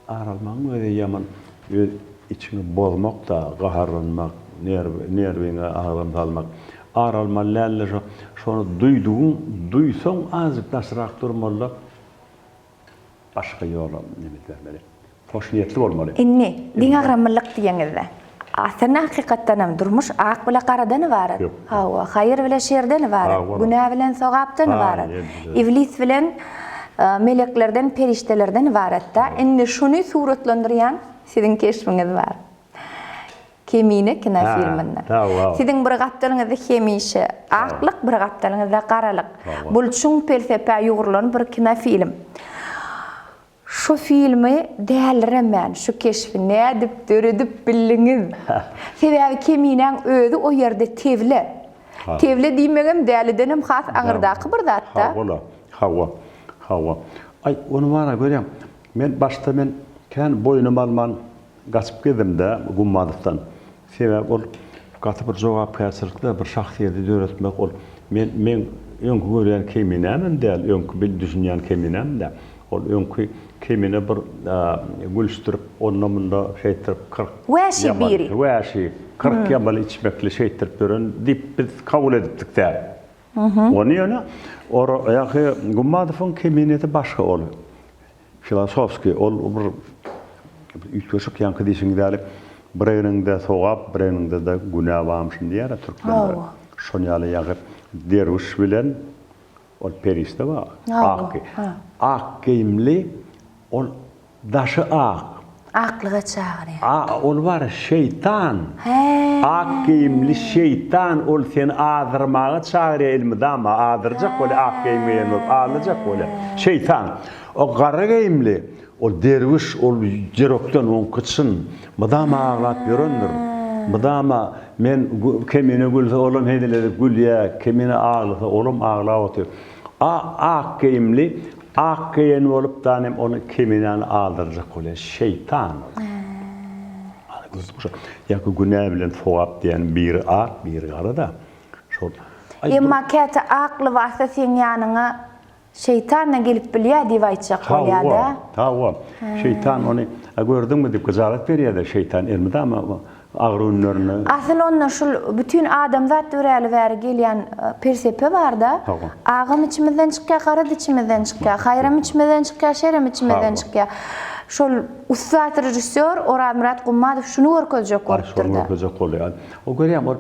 Aralmaň öýe ýaman içini bozmak da, gaharlanmak, nerwiňe ağlam salmak. Aralmaly şonu duysaň azyk daşrak durmaly. Başka ýola neme dermeli. Hoş niýetli bolmaly. Inni din agramlyk diýeňizde. Aslında hakykatdan durmuş ak bilen garadan ibaret. Hawa, hayır bilen şerden ibaret. Günah bilen sowapdan ibaret. Iblis bilen meleklerden, periştelerden ibaretda. Indi şunu suretlendirýän siziň keşfiňiz bar. Kemine kina filminde. Tamam. Sizin bir gapdalyňyzda hemişe aklyk, bir gapdalyňyzda garalyk. Bul çuň felsefe ýugurulan bir kina film. Şu filmi däliremän, şu keşfi nädip döredip bildiňiz. Sebäbi kemineň özü o ýerde tevle. Tevle diýmegem däliden hem has aňyrdaky bir zatda. Hawa. Ay, onu bana görýän. Başta men kän boýnum alman gaçyp gedimde Gummadypdan. Sebäp ol gaty bir jogapkärçilikde bir şahsiýeti döretmek ol. Men öňkü görýän keminämen däl, öňkü bil düşünýän keminäm de. Ol öňkü kemine bir gülüşdirip, onunla şeytirip 40 Wäşi biri. Wäşi 40 ýamal içmekli şeytirip dören dip biz kabul edipdik däl. Onu ýöne ýaky Gummadypyň kemineti başga ol. Filosofski ol bir ütgeşik ýanky diýişiň däl. Birinde sogap, birinde de günah bamşyn diýär türkmenler. Şonu ýaly ýagyp derwiş bilen ol perişte bar. Ak giyimli ol daşı ak. Aklyga çagyrýar. Ol bar şeytan. Ak giyimli şeytan ol seni azdırmaga çagyrýar ilmidama azdyrjak ol ak giyimli ol alacak ol şeytan. O gara giyimli ol derwiş ol jerokdan on kıçın mydama aglap ýörendir. Mydama men kemine gülse olam hedeleri gülýä, kemine ağlasa olam aglap otur. Ak giyimli ak giyen olup da onu keminden aldıracak ol şeytan. Ýa-ki günä bilen sogap diýen biri ak, biri gara da. Emma käte akly wagtda sen ýanyňa şeytanla gelip bilýär diýip aýtjak bolýar-da. Tawa. Şeytan onu gördüňmi diýip gyzalat berýär-de şeytan elmidama agry ünlerini. Asıl onda şul bütün adam zat döräli bäri gelýän persepe bar-da. Agam içimizden çykýar, gara içimizden çykýar, haýram içimizden çykýar, şerem içimizden çykýar. Şol ussat rejissor Orhan Murat Gummadyp şunu görkezjek görüpdirdi. Şunu görkezjek bolýar. O görýär o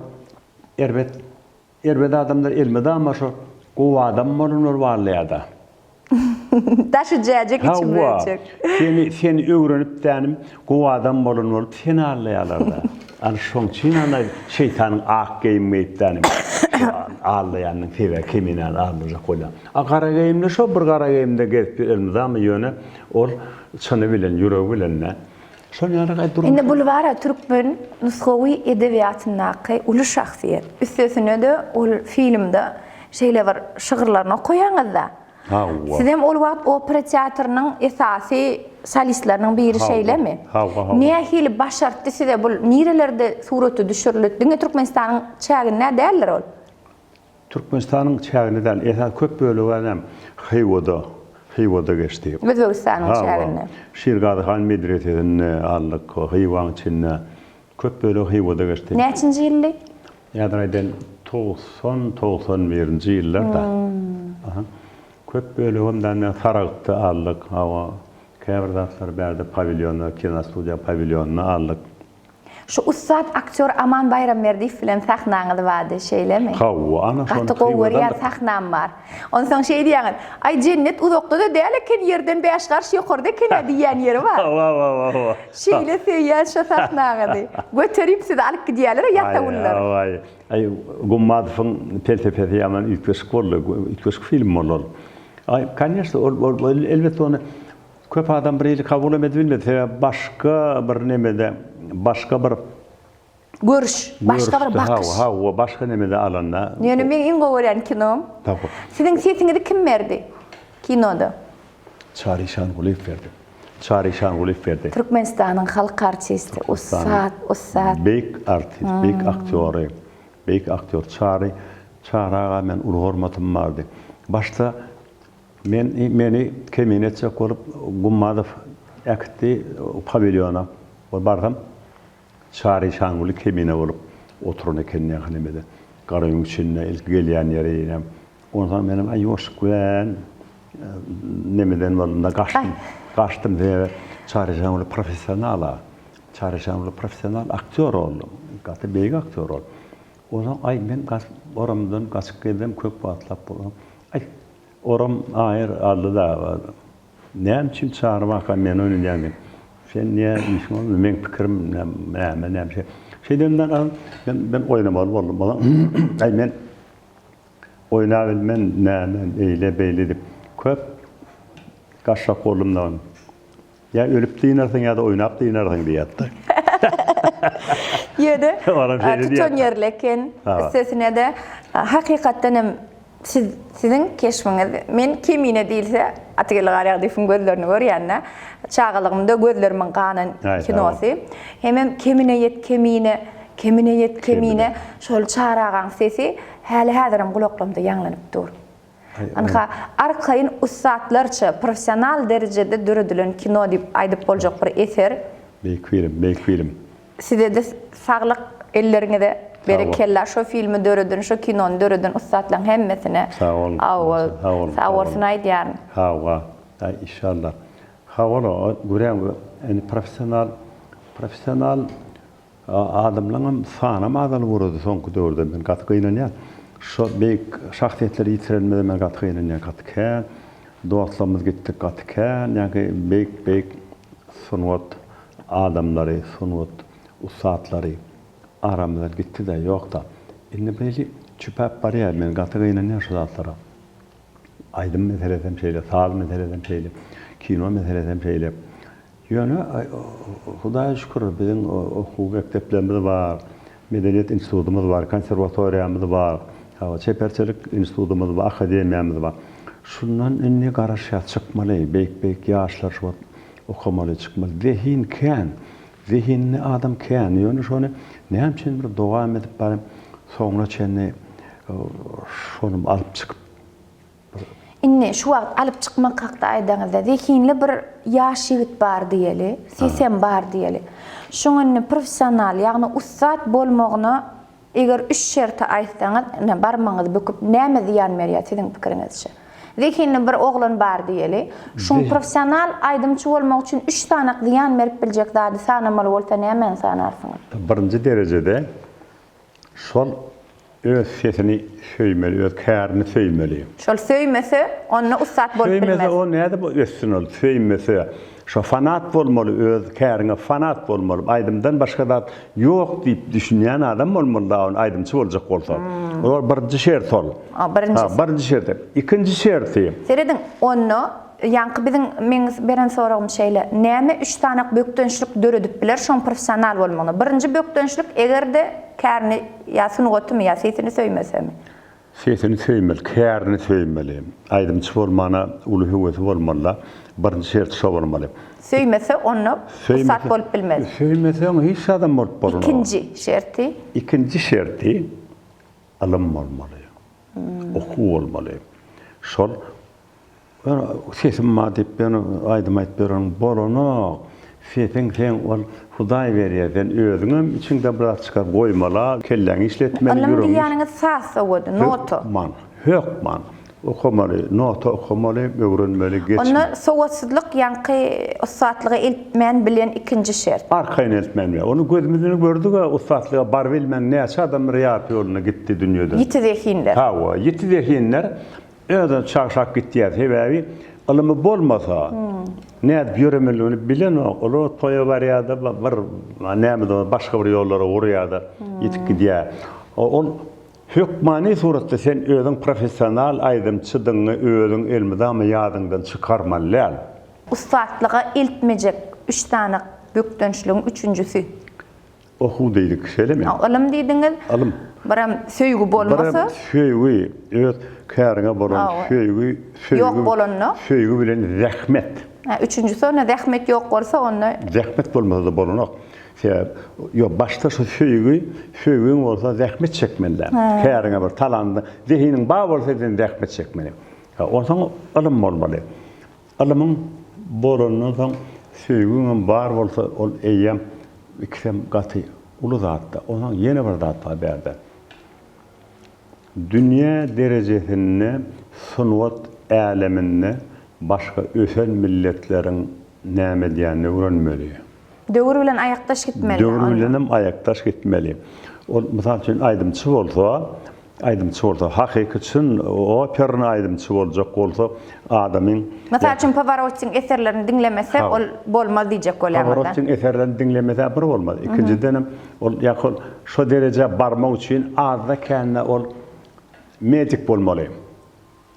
erbet adamlar elmidama şo gowy adam bolunur barlýar-da. Daşıjak içimizden. Seni öwrenip tänim gowy adam bolunur seni alýarlar-da. An şoň üçin ana şeytanyň ak geyimmeýipdiň alýanyň sebäbi kemine alýar bolýar. Agara geyimde şo bir gara geyimde gelip elmizamy ýöne ol çyny bilen ýüregi bilen. Şoň ýaly gaýdyr. Indi bulwara türkmen nusgawy edebiýatynaky uly şahsiýet. Üstesine de ol filmde şeýle bir şygyrlaryna koýaňyz-da. Sizem ol wagt opera teatrının esasy solistlerinin biri şeylemi? Näme hili başartdy size bu nirelerde surety düşürildi? Diňe Türkmenistanyň çägi näde däller ol? Türkmenistanyň çägininden esas köp bölegi Hywada geçdi. Özbegistanyň çägini. Şirgadahan medresetini aldyk, Hywaň içinde köp bölegi Hywada geçdi. Näçinji ýyldy? Ýadraýdan 90-91-nji ýyllarda. Köp bölümden Saragt'ta aldık hava. Käbirdaşlar bärde pavilyonuna, kinostudiya pavilyonuna aldık. Şu ussat aktör Aman Bayramberdiýew bilen sahnaňyz bardy şeýlemi? Hawa, ana şonu goýýar sahnam bar. Ondan soň şeý diýen, "Ay cennet uzakda da däl eken ýerden beş garş ýokarda eken" diýen ýeri bar. Hawa. Şeýle söýýär şu sahnaňyzy. Göterip sizi alyp gidýärler ýakda ullar. Ay, Gummadypyň felsefesi ýaman ütgeşik boldy, ütgeşik film boldy. Ay, kanyşda elbetde onu köp adam birini kabul edilmedi. Başka bir nemede, başka bir görüş, başka bir bakış. Hawa, başka nemede alanda. Ýöne men iň görýän kinom. Siziň sesiňizi kim berdi? Kinoda. Çary Şanguliyev berdi. Türkmenistanyň halk artisti, ussat. Bek artist, bek aktör Çaraga men ulu hormatym bardy. Başta meni keminetçe korup Gummadyp akti pavilyona bardym. Çary Şanguliyev kemine bolup oturan eken nählemede. Garaýyň içinde ilk gelýän ýerine. Ondan menim aýoşuk bilen nemeden bolunda gaçtym diye Çary Şanguliyev professional aktör oldum. Gaty bek aktör oldum. Ondan men oramdan gaçyp geldim, köp batlap boldum. Ay oram ayır aldı da var. Näme üçin çağırmaka men onu diýdim. Sen niye işin oldu? Men pikirim näme şey. Şeyden ben oynamalı boldum bana. Ay men oynabilmen näme eyle beýle dip köp gaşa kolumdan. Ya ölüp diýersin ya da oynap diýersin diýetdi. Ýöne Oram şeýle diýär. tuton yerleken Ha. sesine de hakykatdan hem sizin keşfiniz men kimine diýilse atygyle garag diýip gözlerini görýänne çağalygymda gözlerimin ganan Ay, kinosy hem kemine yet kemine şol çağıragan sesi häli häzirim gulaklarymda ýanglanyp dur. Anka arkaýyn ustatlarça profesional derejede düredilen kino diýip aýdyp boljak bir eser. Bekwirim. Size de saglyk elleriňizde berekella şo filmi döredin, şo kinony döredin ustatlaryň hemmesine. Sağ olun. Sağ olsun aýdýan. Hawa, inşallah. Hawa görän yani profesional adamlaryň sanam adaly burada soňky döwürde men gaty gynanýar. Şo beýik şahsiýetleri ýitirilmeden men gaty gynanýar gaty. Dostlarymyz gitdik gaty. Ýa-ni beýik sunwat adamlary, sunwat ustatlary aramyzdan gitdi de ýok da. Indi beýle çüpäp barýar men gaty gynanýar şu zatlara. Aydın meselesem şeyle, sağ meselesem şeyle, kino meselesem şeyle. Ýöne Hudaýa şükür bizim hukuk mekteplerimiz var, medeniyet institutumuz var, konservatoriýamyz var, çeperçilik institutumuz var, akademiyamız var. Şundan indi garaşa çykmaly, beýik ýaşlar şu okumaly çykmaly. Zehin kän, zehinni adam kän. Ýöne şonu näme üçin bir dowam edip barym, soňra çenni şonu alyp çykyp Inni şu wagt alyp çykmak hakda aýdaňyzda zehinli bir ýaş ýigit bar diýeli, sesem bar diýeli. Şoňa profesional, ýagny ustat bolmagyna eger 3 şerti aýtsaňyz, barmaňyzy böküp näme ziýan berýär siziň pikiriňizçe? Zehinli bir oglan bar diýeli. Şoň profesional aýdymçy bolmak üçin 3 sanak ziýan berip biljek zady sanamaly bolsa näme sanarsyňyz? Birinci derecede şol öz sesini söýmeli, öz kärini söýmeli. Şol söýmese, onu ustat bolup bilmez. Söýmese o näde bu össün ol, söýmese. Şo fanat bolmaly, öz kärine fanat bolmaly. Aýdymdan başga zat ýok diýip düşünýän adam bolmaly, onu aýdymçy boljak bolsa. O birinci şert ol. Birinci şert. Ikinji şerti. Seredin onu yankı bizim beren soragym şeýle, näme 3 tanak bökdönçlük döredip biler, şoň profesional bolmaly. Birinji bökdönçlük egerde kärni ýa sunugatymy ýa sesini söýmesemi? Sesini söýmeli, kärini söýmeli. Aýdymçy bolmana uly hüwesi bolmaly. Birinji şert şo bolmaly. Söýmese onu ustat bolup bilmez. Söýmese onu hiç adam bolup bolmaz. İkinji şerti alym bolmaly. Oku bolmaly. Şol sesim ma diýip ben aýdym aýtып beren bolana sesin sen ol Hudaý berýär. Ben özüňem içinde biraz çykar goýmala, kelläňi işletmeli ýürüň. Alym diýäniňiz sas owady, noto. Hökman. Okumaly, nota okumaly, öwrenmeli, geçmeli. Onu sowatsızlyk ýanky ustatlygy eltmän bilen ikinji şert. Arkaýyn eltmän. Onu gözümizden gördük ha, ustatlyga bar bilmän näçe adam riýat ýoluna gitdi dünýede. Ýiti zehinler. Hawa, ýiti zehinler öňden çaqşaq gitdiýär. Sebebi alymy bolmasa, näde ýöremeli bilen ol toýa barýarda bir näme başga bir ýollara urýarda ýitip gidýär. Ol hükmani suratda sen özüň profesional aýdymçydyňy özüň elmidämi ýadyňdan çykarmaly. Ustatlyga eltmejek 3 tanak bökdönçlüğün üçüncüsü. Oku diýdik, şeýlemi? Alym diýdiňiz. Alym. Biram söýgü bolmasa? Biram söýgü, öz käriňe bolan söýgü, ýok bolanna. Söýgü bilen zähmet. Üçüncüsü ona zähmet ýok bolsa, onda zähmet bolmasa da bolanok. Yo başta şu söýgüň bolsa zähmet çekmeli. Käriňe bir talandy, zehiniň ba bolsa zähmet çekmeli. Oňa alym bolmaly. Alymyň bolanyndan soň söýgüň bar bolsa ol eýem ikisem gaty uly zatda, oňa ýene bir zat berdi. Dünya derejesinde sunwat äleminde başga ösen milletleriň näme diýänini öwrenmeli. döwür bilen aýakdaş gitmeli. Döwür bilen aýakdaş gitmeli. Ol mysal üçin aýdymçy bolsa, aydymçy bolsa, hakykatçyn operany aydymçy boljak bolsa, adamyň Mesela için Pavarotti'nin eserlerini dinlemese ol bolmaz diyecek olamada. Pavarotti'nin eserlerini dinlemese bir bolmaz. İkinciden ol ýakyn şo derece barmak üçin azda kendine ol medik bolmaly.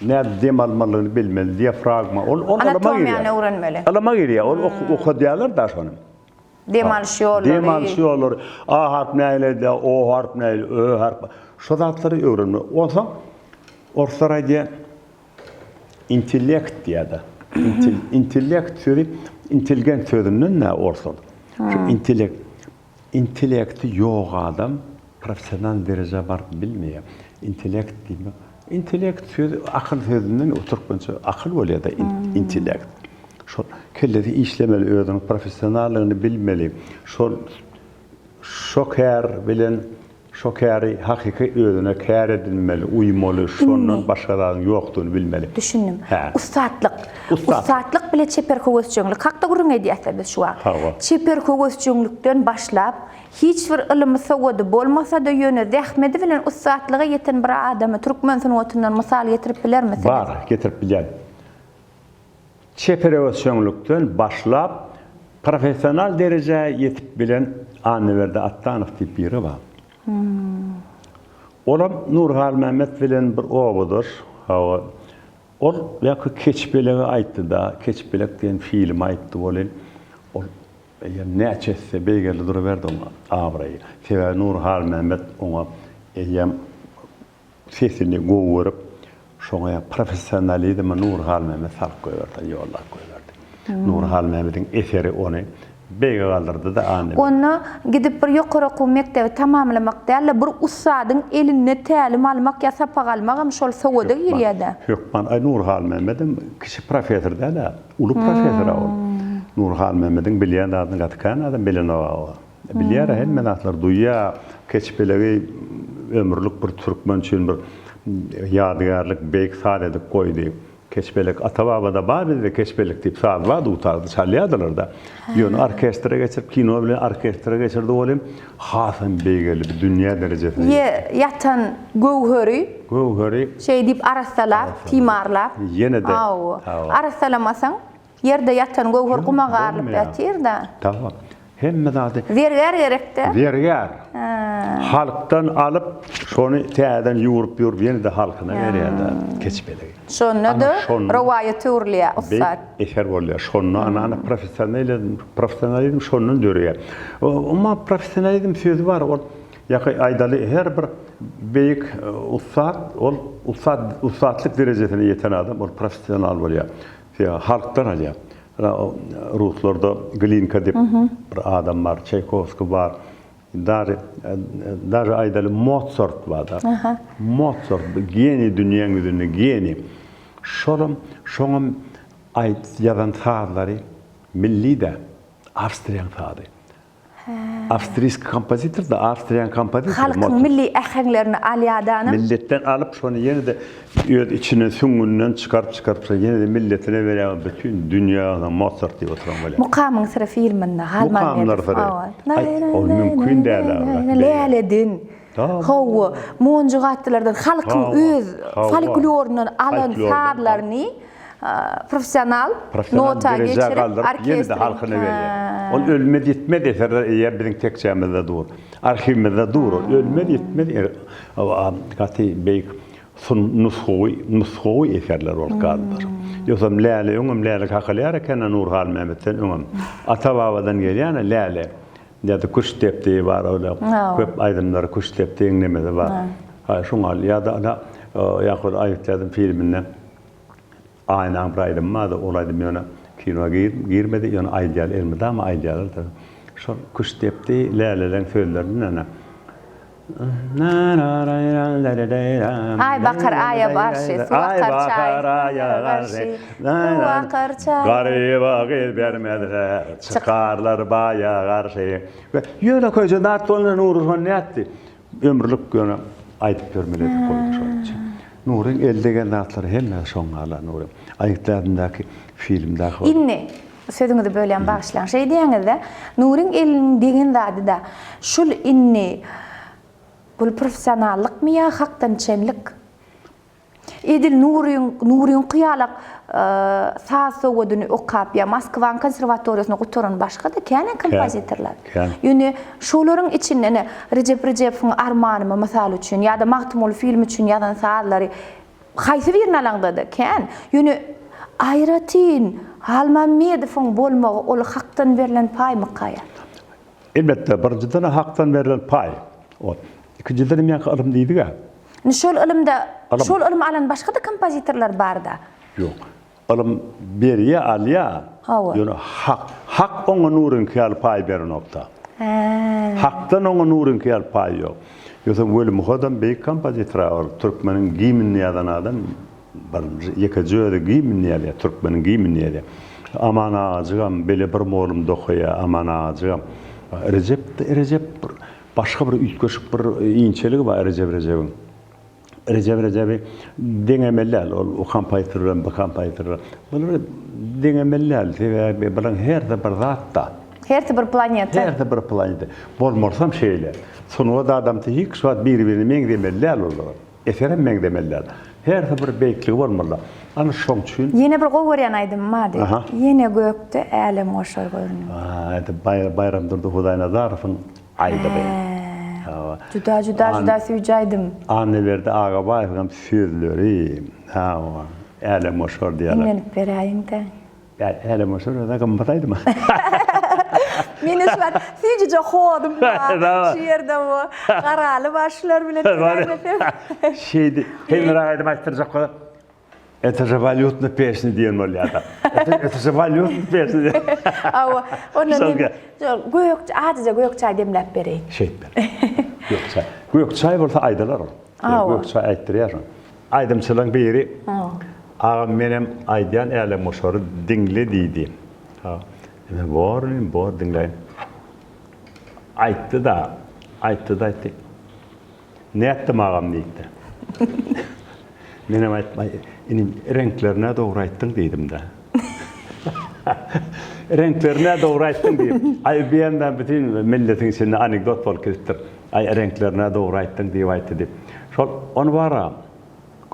Näde dem almalyny bilmeli, diafragma ol Anatomiyany öwrenmeli. Alama giriyor. Ol okudiyalar da şonu. Dem alşyolary. Dem alşyolary. A harp näle, O harp näle, Ö harp. Şo zatlary öwrenmeli. Olsa ortaraýda intellekt diýär. Intellekt sözi, intelligent sözünden ne ortadı? Intellekti yok adam, profesyonel derece var bilmiyor. Intellekt değil mi? Intellekt sözü, akıl sözünden oturpunca akıl oluyor da intellekt. Şu kelleri işlemeli öğrenin, profesyonelliğini bilmeli. Şoker bilen, şokeri hakiki öğrene kâr edilmeli, uymalı, şonun başkalarının yoktuğunu bilmeli. Düşündüm. Ustatlık bile çeperköwüsçülük. Hakda gurun edýärler biz şu an. Çeperköwüsçülükden başlap hiç bir ilmi sowady bolmasa da ýöne zähmeti bilen ustatlyga ýeten bir adamy türkmen sunatyndan mysal getirip bilermisin? Var, getirip bilýär. Çeperköwüsçülükden başlap profesyonel derejeye yetip bilen Anwerde Attanow diýip biri bar. Olam Nurhal Mehmet bilen bir owadyr. Ol ýaky keçbelegi aýtdy da, keçbelek diýen film aýtdy bolen. Ol näçesi beýgeli duruberdi oňa abraýy. Sebäbi Nurhal Mehmet oňa sesini gowuryp, şoňa professionalizmi Nurhal Mehmet sarp goýberdi, ýollap goýberdi. Nurhal Mehmet'iň eseri ony beýge galdyrdy da any. Onu gidip bir ýokary okuw mektebi tamamlamak däl, bir ustadyň eline tälim almak ýa sapa galmak şol sowada girýärdi. Hökman Nurhal Mehmet'im kişi profesör däl, ulu profesör ol. Nurhal Mehmet'iň bilýän adyny gatkan adam bilen o. Bilýär hemme natlar duýýar, keçbelegi ömürlük bir türkmen üçin bir ýadygarlyk beýik sar edip goýdy. Keçbelek Atababada bar bizde keçbelek diýip saz bardy, utardy, çalýardylar da. Ýöne orkestra geçirip kino bilen orkestra geçirdi bolim. Hasan beýgeli bir dünýä derejesinde. Ýatan gowhöri şey diýip arasalap, timarlap. Ýene de. Arasalamasang ýerde ýatan gowhör gumaga aryp ýatyr da. Tamam. Hemme zady. Verger gerekde. Verger. Halktan alıp şonu täzeden ýurup ýene de halkyna berýärdi. Keçbelegi. Şonu da rowaýat urlýa ustad. Eser bolýar. Şonu ana professionalizm şonun dörýär. Ama professionalizm sözü var. O ýaky aýdaly her bir beýik ustad, ol ustadlyk derejesine ýeten adam, ol professional bolýar. Halktan alýar. Ruslarda Glinka diýip bir adam bar, Çaykovski bar. Dar aýdaly Mozart bar da. Mozart geni dünýäň üzerine geni. Şoňam ýazan sazlary milli de Awstriýan sazy. Awstriýsk kompozitor da Awstriýan kompozitor. Halkyň milli ähenglerini alýadany. Milletten alıp şonu ýene de öz içine süngünden çıkarıp ýene de milletine berýär. Bütün dünýäde Mozart diýip oturan bolýar. Mukamyň sıra filminde Mukamlar sıra. O mümkün däl. Läledin. Hawa, monjugatlardan halkyň öz folklorundan alan sarlaryny professional nota geçirip ýene de halkyna berýär. Ol ölmedi etmedi eserler eýer biziň tekçämizde dur. Arhivimizde dur. Ölmedi etmedi. Gaty beýik nusxowy eserler bolýar. Ýosam Läle, öňüm Läle hakylar eken Nurhal Mehmet'den öňüm. Ata-babadan gelýän Läle. Ýa-da Kuştep diýip bar ola. Köp aýdymlar Kuştep diýen nemede bar. Şoňa ýa-da ýa-da aýtladım filminden. Aynen braydım da olaydım ýöne kinoga girmedi ýöne aýdýal elmedi ama aýdýalar da. Şol Kuştepdi Läleleň sözlerinden Ay bakar aya barşy, suwakar çay. Garyba gel bermediler, çıkarlar baya garşy. Ve ýöne köýje datlanan uruşan näetdi? Ömürlük ýöne aýdyp bermeledi goýmuş. Nuryň eldegen zatlary hemme şoňala Nuryň. Aýtlaryndaky filmdäki. Inni sözüňizi bölýän bagşlaň. Şey diýeňizde Nuryň eldegen zady da şul inni bul professionallık mı ya haktan çenlik? Edil Nuriyun qiyalak saz soğudunu okap ya Moskvan konservatoriyasına gutoran başka da kene kompozitorlar. Yani şoların içinde Recep Arman'ı misal üçün ya da Mahtumul film üçün ya da sazları haysi birini alanda da ken. Yani ayratin Halman Medefon bolmağı ol haktan verilen pay mı kaya? Elbette birinciden haktan verilen pay. İkinciden men alım deydi ga. Şol ilm alan başka da kompozitorlar bar da. Yok. Alım beriye alya. Yani hak ona nurun kıyal pay beren nokta. Haktan ona nurun kıyal pay yok. Yoksa böyle muhadam beyik kompozitör var. Türkmenin giyimini yadan adam yekacığı giyimini yalı. Türkmenin giyimini yalı. Aman ağacığım, böyle bir moğlum dokuya, aman ağacığım. Recep başka bir ütköşük bir iyinçelik var Recep'in. Recep'i denemeler, o kompozitörler, bu kompozitörler. Bunları denemeler, bunların her de bir zatta. Her de bir planeta. Her de bir planeta. Bolmorsam şeyler. Sonra da adam hiç şu an birbirini mengdemeler olur. Efendim mengdemeler. Her de bir bekliği olmalı. Ama şoň üçin yine bir goýan aýdym mady. Yine gökde älim oşar görünýär. Bayram durdu Hudaýna Zarowyň aýdy be. Juda süýjäýdim. Anne verdi Ağabaýewiň sözleri. Älim oşar diýerler. Meni beräýiň-de. Älim oşar da gymataýdym. Meni şular süýjüje hodum. Şeýerde bu garaly başlar bilen. Şeydi, hemen aýdym aýtdyrjak golar. Это же валютный песни diyen bolýar. Это же валютный песни. Awa, onun gökçay demläp bereyim. Şeyler. Gökçay. Gökçay bolsa aýdalar. Gökçay aýtdyrýar. Aýdymçylyň biri. Ağam menem aýdýan äle moşory dinle diýdi. Men bor dinleýin. Aýtdy. Näetdim ağam diýdi. Menem aýtmay, inim renklerine doğru aýtdyň diýdim de. Renklerine doğru aýtdyň diýip. Ay beýenden bütün milletiň içinde anekdot bolup ketipdir. Ay renklerine doğru aýtdyň diýip aýtdy diýip. Şol onu bara.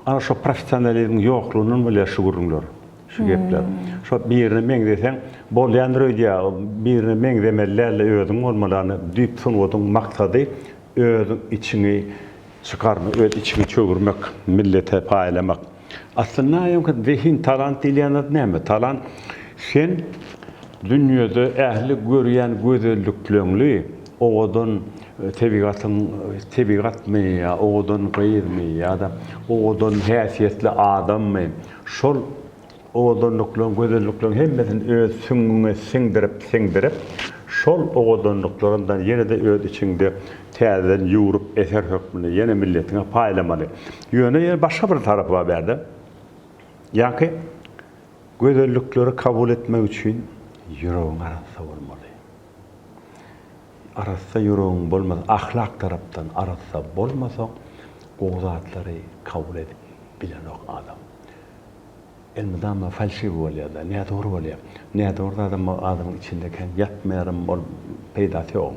Ana şu professionalizmiň ýoklugynyň bilen şugurunlar. Şu gepler. Şo birini meňdeseň bolýandyr öýdýär. Birini meňdemelerle özüň bolmalaryny düýp sunuwadyň maksady özüň içini çıkarma, öz içini çögürmek, millete paýlamak. Aslında ýa-da zihin talant diýýän näme? Talant sen dünýede ähli görýän gözelliklerini, oňdan tebigatmy ýa oňdan gaýrmy ýa-da oňdan häsiýetli adammy, şol oňdanlyklaryň gözelliklerini hemmesini öz süňüňe siňdirip, şol oňdanlyklaryňdan ýene-de öz içinde täzeden ýurup eser hökmüni ýene milletine paýlamaly. Ýöne başga bir tarapy berdi. Ýa-ki gözellikleri kabul etmek üçin ýüregiň arasy bolmaly. Arasy ýüregiň bolmasa, ahlak tarapdan arasy bolmasa, o zatlary kabul edip bilen ok adam. Elmedama falşiw bolýar, näme dogry bolýar. Näme dogry adamyň içindeki ýatmaýarym bol peýdasy ýok.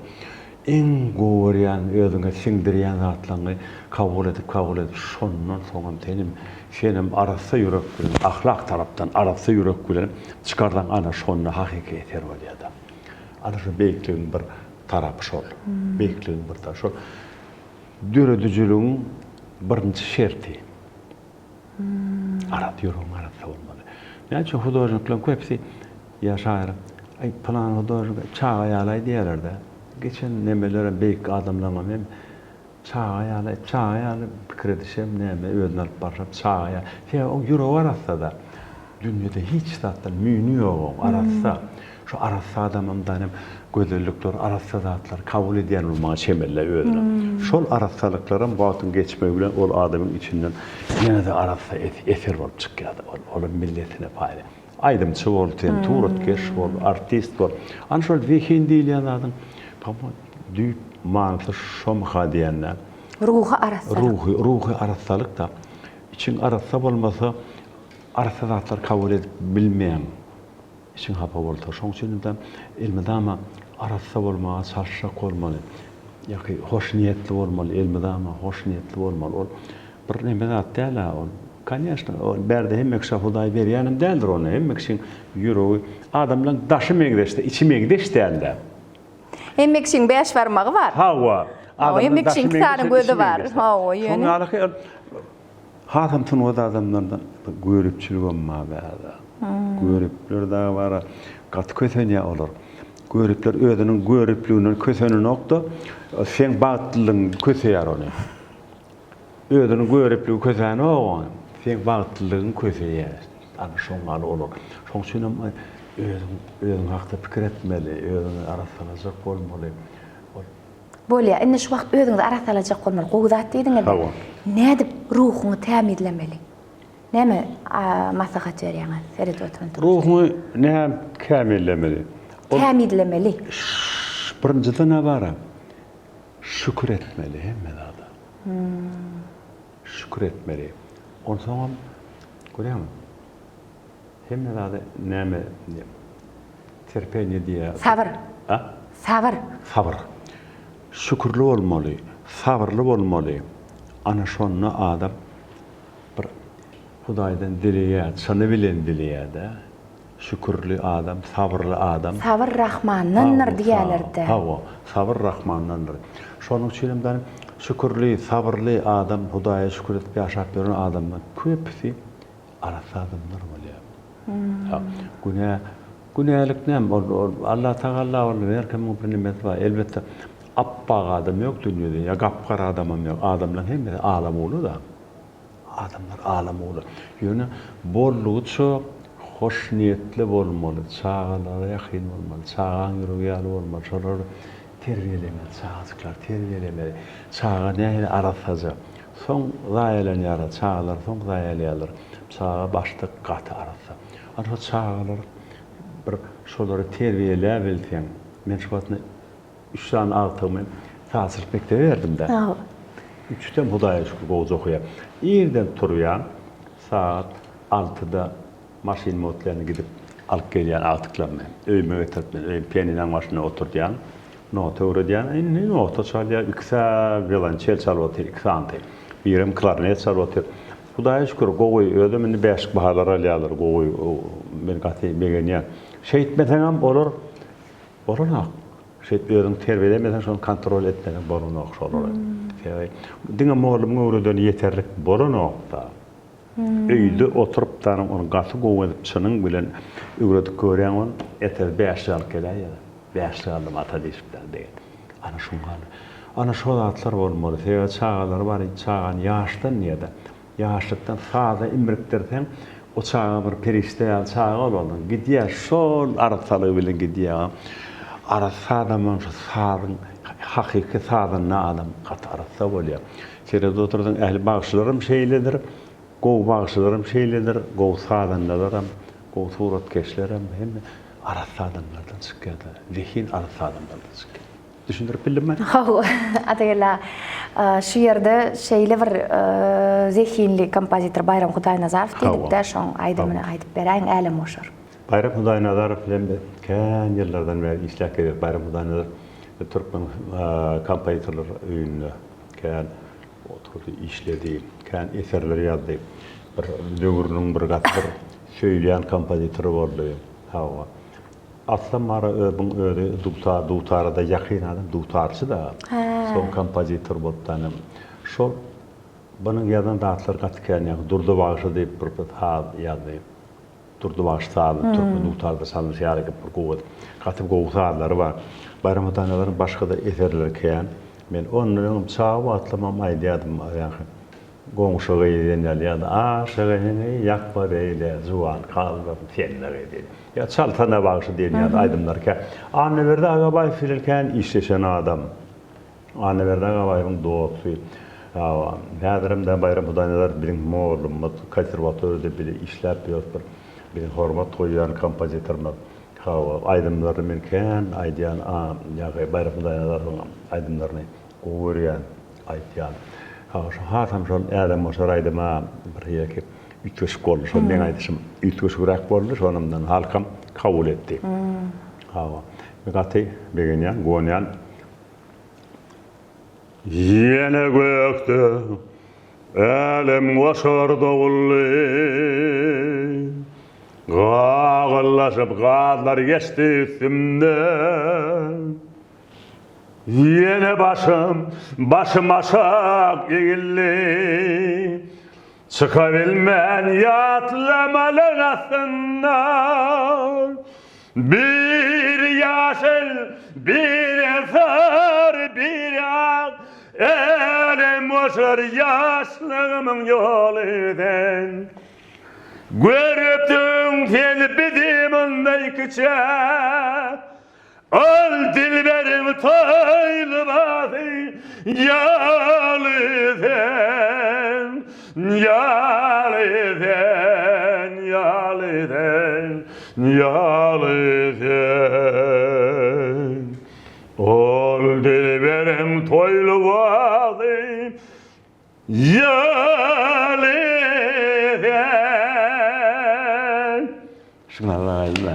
En görýän, özüňe siňdirýän zatlaryny kabul edip şondan soňam senim arasy ýürek bilen, ahlak tarapdan arasy ýürek bilen çykardan ana şonu hakyky eter bolýar da. Ana şu beýikligiň bir tarapy şol. Beýikligiň bir tarapy şol. Döredijiligiň birinçi şerti. Arat ýüregiň arasy bolmaly. Näçe hudaýjyklaryň köpsi ýaşaýar. Ay plan hudaýjyk çağa ýaly diýerler-de. Geçen nemelere beýik adamlarla hem çağa pikir edişem näme özüne alyp barşap çağa. Fe o ýüregi arasda da dünýede hiç zatlar mühimi ýok arasda. Şu arasda adamdan hem gözellikler arasda zatlar kabul edýän bolmagy çemeller özüne. Şol arasdalyklaryň wagtyň geçmegi bilen ol adamyň içinden ýene-de arasda eser bolup çykýar. Ol milletine paýda. Aýdymçy boldy, turatkeş boldy, artist boldy. Ana şol zihin diýilýän adam düýp manysy şomha diýenler. Ruhy arasalyk da için arasa bolmasa arasa zatlar kabul edip bilmeýän için hapa bolsa şoň üçin de ilmedama arasa bolmagy çalşak bolmaly. ýa-ki hoş niyetli bolmaly, elmedama hoş niyetli bolmaly. Ol bir neme zat däl ol. Конечно, ol berde hemmek şa Hudaý berýänim däldir onu. Hemmek şin ýüregi adamlaryň daşy megdeşde, içi megdeş däldi. Emmekşin 5 barmagy var. Hawa. Emmekşin 2 tane gözi var. Hawa ýöne. Şoňa alaky hatam tun wada adamlardan görüpçülük bolma bäda. Görüpler da var. Gat kösenýä olur. Görüpler özüniň görüplüğüni köseni nokta sen bagtlylygyň köseýär ony. Özüniň görüplüğü köseni o. Sen bagtlylygyň köseýär. Ana şoňa olur. Şoň üçin özüň hakda pikir etmeli, özüň arasalajak bolmaly. Bolýa, indi şu wagt özüňizi arasalajak bolmaly. Gowzat diýdiňiz. Hawa. Nädip ruhuňy tämidlemeli? Näme maslahat berýäňiz? Serit oturan. Ruhuny näme kämillemeli? Tämidlemeli. Birinjiden ne var? Şükür etmeli hemme adam. Şükür etmeli. Ondan sonra görýärmi? Hemme adam näme terpeňe diýär. Sabır. Ha? Sabır. Sabır. Şükürlü bolmaly, sabırlı bolmaly. Ana şonu adam bir Hudaýdan dileýär, şunu bilen dileýär-de. Şükürlü adam, sabırlı adam. Sabır Rahmannandır diýerlerdi. Hawa, sabır Rahmannandır. Şonuň üçin ben şükürlü, sabırlı adam, Hudaýa şükür etip ýaşap beren adamlar köpüsi arasa adamlar bolýar. Günälik näme? Allah Taala ol berken bir nimet var. Elbetde appaq adam ýok dünýede, ýa gapkara adam ýok. Adamlar hemme alam bolur da. Adamlar alam bolur. Ýöne bollugy çok hoş niyetli bolmaly, çağalara ýakyn bolmaly, çağan ýüregi ýaly bolmaly, şolar terbiýelemeli, çağazyklar terbiýelemeli, çağa näme arasajak. Soň gaýalan ýara, çağalar soň gaýalýarlar. Çağa başda gaty arasa. Ana çağalar bir şolary terbiýelä bilsen, men şu wagtny 3 tane altymy täsir mektebe berdim-de. Ha. 3-den Hudaýa şükür gowy okuýar. Ýerden turýan saat 6-da maşin motlaryny gidip alyp gelýän altyklamy. Öýme ötürpden, öýme pianinoň başyna oturýan, nota öwredýän, indi nota çalýar, 2 saat violonçel çalyp otyr, 2 saat. Birim klarnet çalyp otyr. Hudaýa şükür gowy ödümini beşik bahalar alýarlar, gowy men gaty begenýär. Şeýtmeseňem bolar. Boranak. Şeýt özüň terbiýelemesen şonu kontrol etmeden boranak şolar. Diňe mollum öwreden ýeterlik boranakda. Öýde oturup da onu gaty gowy edip çynyň bilen öwredip görýän on eter 5 ýyl kelýär. 5 ýyl ata diýipler diýen. Ana şoňa. Ana şol atlar bolmaly. Seýle çağalar bar, çağan ýaşdan ýa-da ýaşlykdan sada imrikdirsen o çağa bir perişte ýa çağa bolan gidýär şol arsalygy bilen gidýär. Arasa adamın şu sadın hakiki sadın adam gat arasa bolýar. Şeýle oturdan ähli bagşylarym şeýledir. Gow bagşylarym şeýledir. Gow sadynlaryň, gow suratkeşlerim hem arasa adamlardan çykýar. Zihin arasa adamlardan çykýar. Düşündirip bildim. Hawa. Atayla şu ýerde şeýle bir zehinli kompozitor Bayram Hudaýnazarow diýip-de şoň aýdymyny aýdyp beräň äle moşur. Bayram Hudaýnazarow bilen kän ýyllardan beri işläp gelýär. Bayram Hudaýnazarow Türkmen kompozitorlar öýünde kän oturdy işledi, kän eserler ýazdy. Bir döwrüniň bir gatlyr söýleýän kompozitor boldy. Hawa. Aslan mara bu dutarda ýakyn adam, dutarçy da. Son kompozitor boldy. Şol bunyň ýazdan datlar gatkän ýa durdy bagşy diýip bir hal ýazdy. Durdu başladı, Türkmen dutarda salmış ýaly bir gowy. Gatyp gowy sazlary bar. Bayram Hudaýnazarowyň başga da eserleri kän. Men onuň çağı atlamam aýdýadym ýa-ni. Goňşaga ýa-da aşagyny ýakbar eýle, juwan kalbyp senler edi. Ya çaltana bagşy diýen aýdymlar ki, Anewerde Agabay filkän işleşen adam. Anewerde Agabaýyň dosty. Häzirimde Bayram Hudaýnazarow bilen mollum, konserwatörde bile işläp ýörpür. Bir hormat koýan kompozitorlar. Aýdymlary men kän aýdýan, ýa-da Bayram Hudaýnazarowyň aýdymlaryny görýän, aýdýan. Hatam şol adam şol aýdyma bir ýeki 3 boldy, şol men aýdyşym 3 grak boldy, şonumdan halkam kabul etdi. Men gaty begenýän, gonýan Yine gökte elim koşar doğullu Ağırlaşıp qadlar geçti üstümden Yine başım aşak eğilli Çıkabilmen yatlamalar aslında Bir yaşıl, bir eser, bir ak Elim boşar yaşlığımın yoliden Görüptüm telbidimin küçe Al dilberim toylu bazı Yaliden, yaliden, yaliden, yaliden Al dilberim toylu bazı Yaliden Şunlarla ayırlar.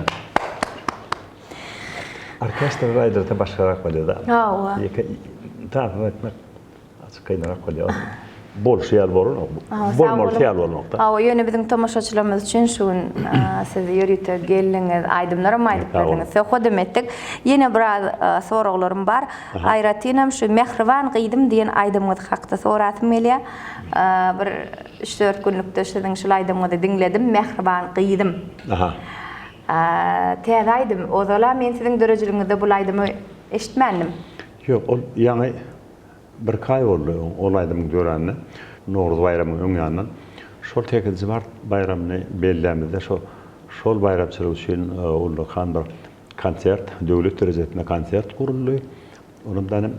Arkadaşlar Rayder'da başlayarak oluyor da. Hawa. Tahmin etmek açık kaynarak oluyor. Bol şiyal borun, bol mol şiyal borun nokta. Hawa, yöne bizim tamaşaçılarımız için şun sizi yürütü geliniz, aydımlara maydık verdiniz. Söhbet ettik. Yine biraz sorularım var. Ayratinam şu mehriban qıydım diyen aydımız haqda soratım eliye. Bir 3-4 günlükte sizin şu aydımızı dinledim. Mehriban qıydım. Aha. Teyadaydım. O zaman men sizin döröcülüğünüzde bulaydımı eşitmendim. Yok, yani bir kay oldu olaydımın dörenine. Noğuz bayramının öňýändan. Şol tekinci var bayramını bellämizde şol bayramçylyk üçin ullukan bir konsert, döwlet derejesinde konsert kuruldy. Onundan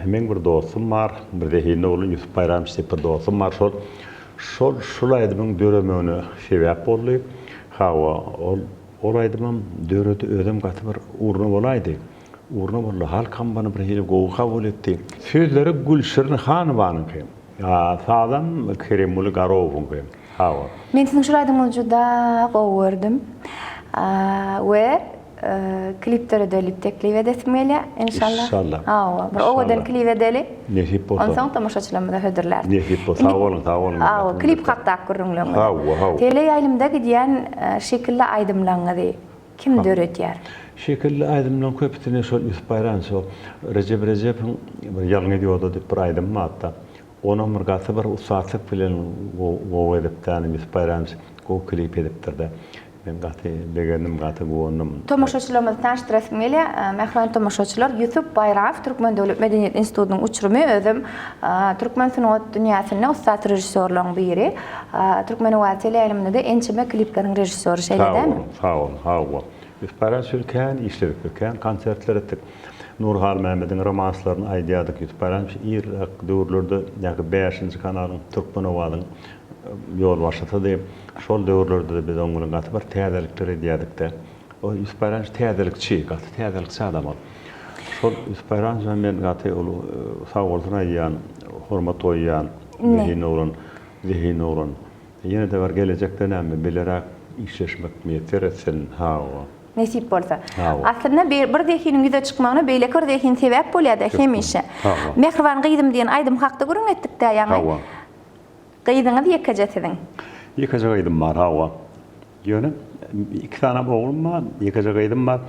hemen bir dostum var, bir de hine olan Yusuf Bayramçy bir dostum var. Şol aydymyň döremegine sebäp boldy. Hawa olaydymam döreti ödem gaty bir urna bolaydy. Urna boldy halkam bana bir hili gowy kabul etdi. Sözleri Gülşirin Hanowanyňky. Ya sağdan Kerimul Garov'unky. Hawa. Men sizin şu aydymyzy juda gowy gördüm. We klipleri delip teklif edesim gelýär inşallah. İnşallah. Hawa. Bir owadan klip edeli. Nesip bolsa. Ondan tamaşaçylarymyza hödürler. Nesip bolsa sağ olun. Hawa, klip hakda görüňler. Hawa. Tele ýaýlymda gidýän şekilli aydymlaňyzy kim döretýär? Şekilli aydymlaň köpütine şol Yusuf Bayramçy, Recep Recep'in bir ýalňy diýýardy diýip bir aydym atda. Ona bir gaty bir usatlyk bilen gowy edip täne Yusuf Bayramçy gowy klip edipdirdi. Men gaty begendim gaty gowundum. Tomaşaçylarymyzy taşdyrasym gelýär. Mehriban tomaşaçylar, Yusuf Bayramov Türkmen Döwlet Medeniýet Institutynyň uçurumy özüm Türkmen synat dünýäsinde ustat rejissörleriň biri. Türkmen Owatly ýaýlymynda da ençeme klipleriň rejissöri şeýledem. Sağ ol. Yusuf Bayramçy kän işledik, kän konsertler etdik. Nurhal Mehmet'in romanslaryny aýdýardyk. Yusuf Bayramçy Irak döwürlerde ýa-da 5-nji kanalyň Türkmen Owalyň yol başlata diýip şol döwürlerde de biz oňuň gaty bir täzelikler edýärdik-de. O Yusuf Bayramçy täzelikçi, gaty täzelikçi adam ol. Şol Yusuf Bayramçy men gaty ol sağ bolsun aýýan, hormat oýýan, zihin olan. Ýene de bar gelecekde näme bilerek işleşmek meýter etsin. Hawa. Nesip bolsa. Aslında bir dekinin güze çıkmagyna beýle dekin sebäp bolýar-da hemişe. Mehriban qydym diýen aydym hakda görüň etdik-de ýa-ni. Qıydyňyz ýekece siziň. Ýekece qydym bar Hawa. Ýöne 2 tane oglum bar, ýekece qydym bar.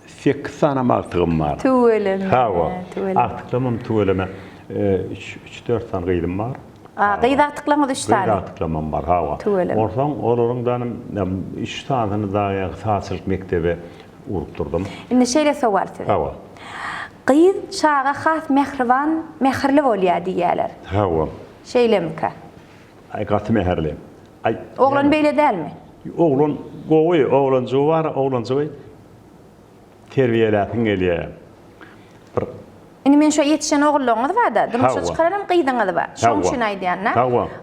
8 tane agtygym bar. Tuwelem. Hawa. Agtyklamam tuweleme 3-4 tane qydym bar. Qıyda agtyklaňyz 3 tane. Qıyda agtyklamam bar Hawa. Ortaň olaryňdan 3 tanany daýa saçylyk mektebe urupdurdum. Indi şeýle sowal size. Hawa. Qyyd şaga has mehriban, mehrli bolýar diýerler. Hawa. Şeýlemkä? Ay gaty meherli. Ay. Oglan beýle dälmi? Oglan gowy, oglanjy bar, oglanjy terbiýeläpiň gelýär. Indi men şu yetişen oglaňyz bar-da, durmuşa çykaram qıydyňyz bar. Şoň şuny aýdýanna.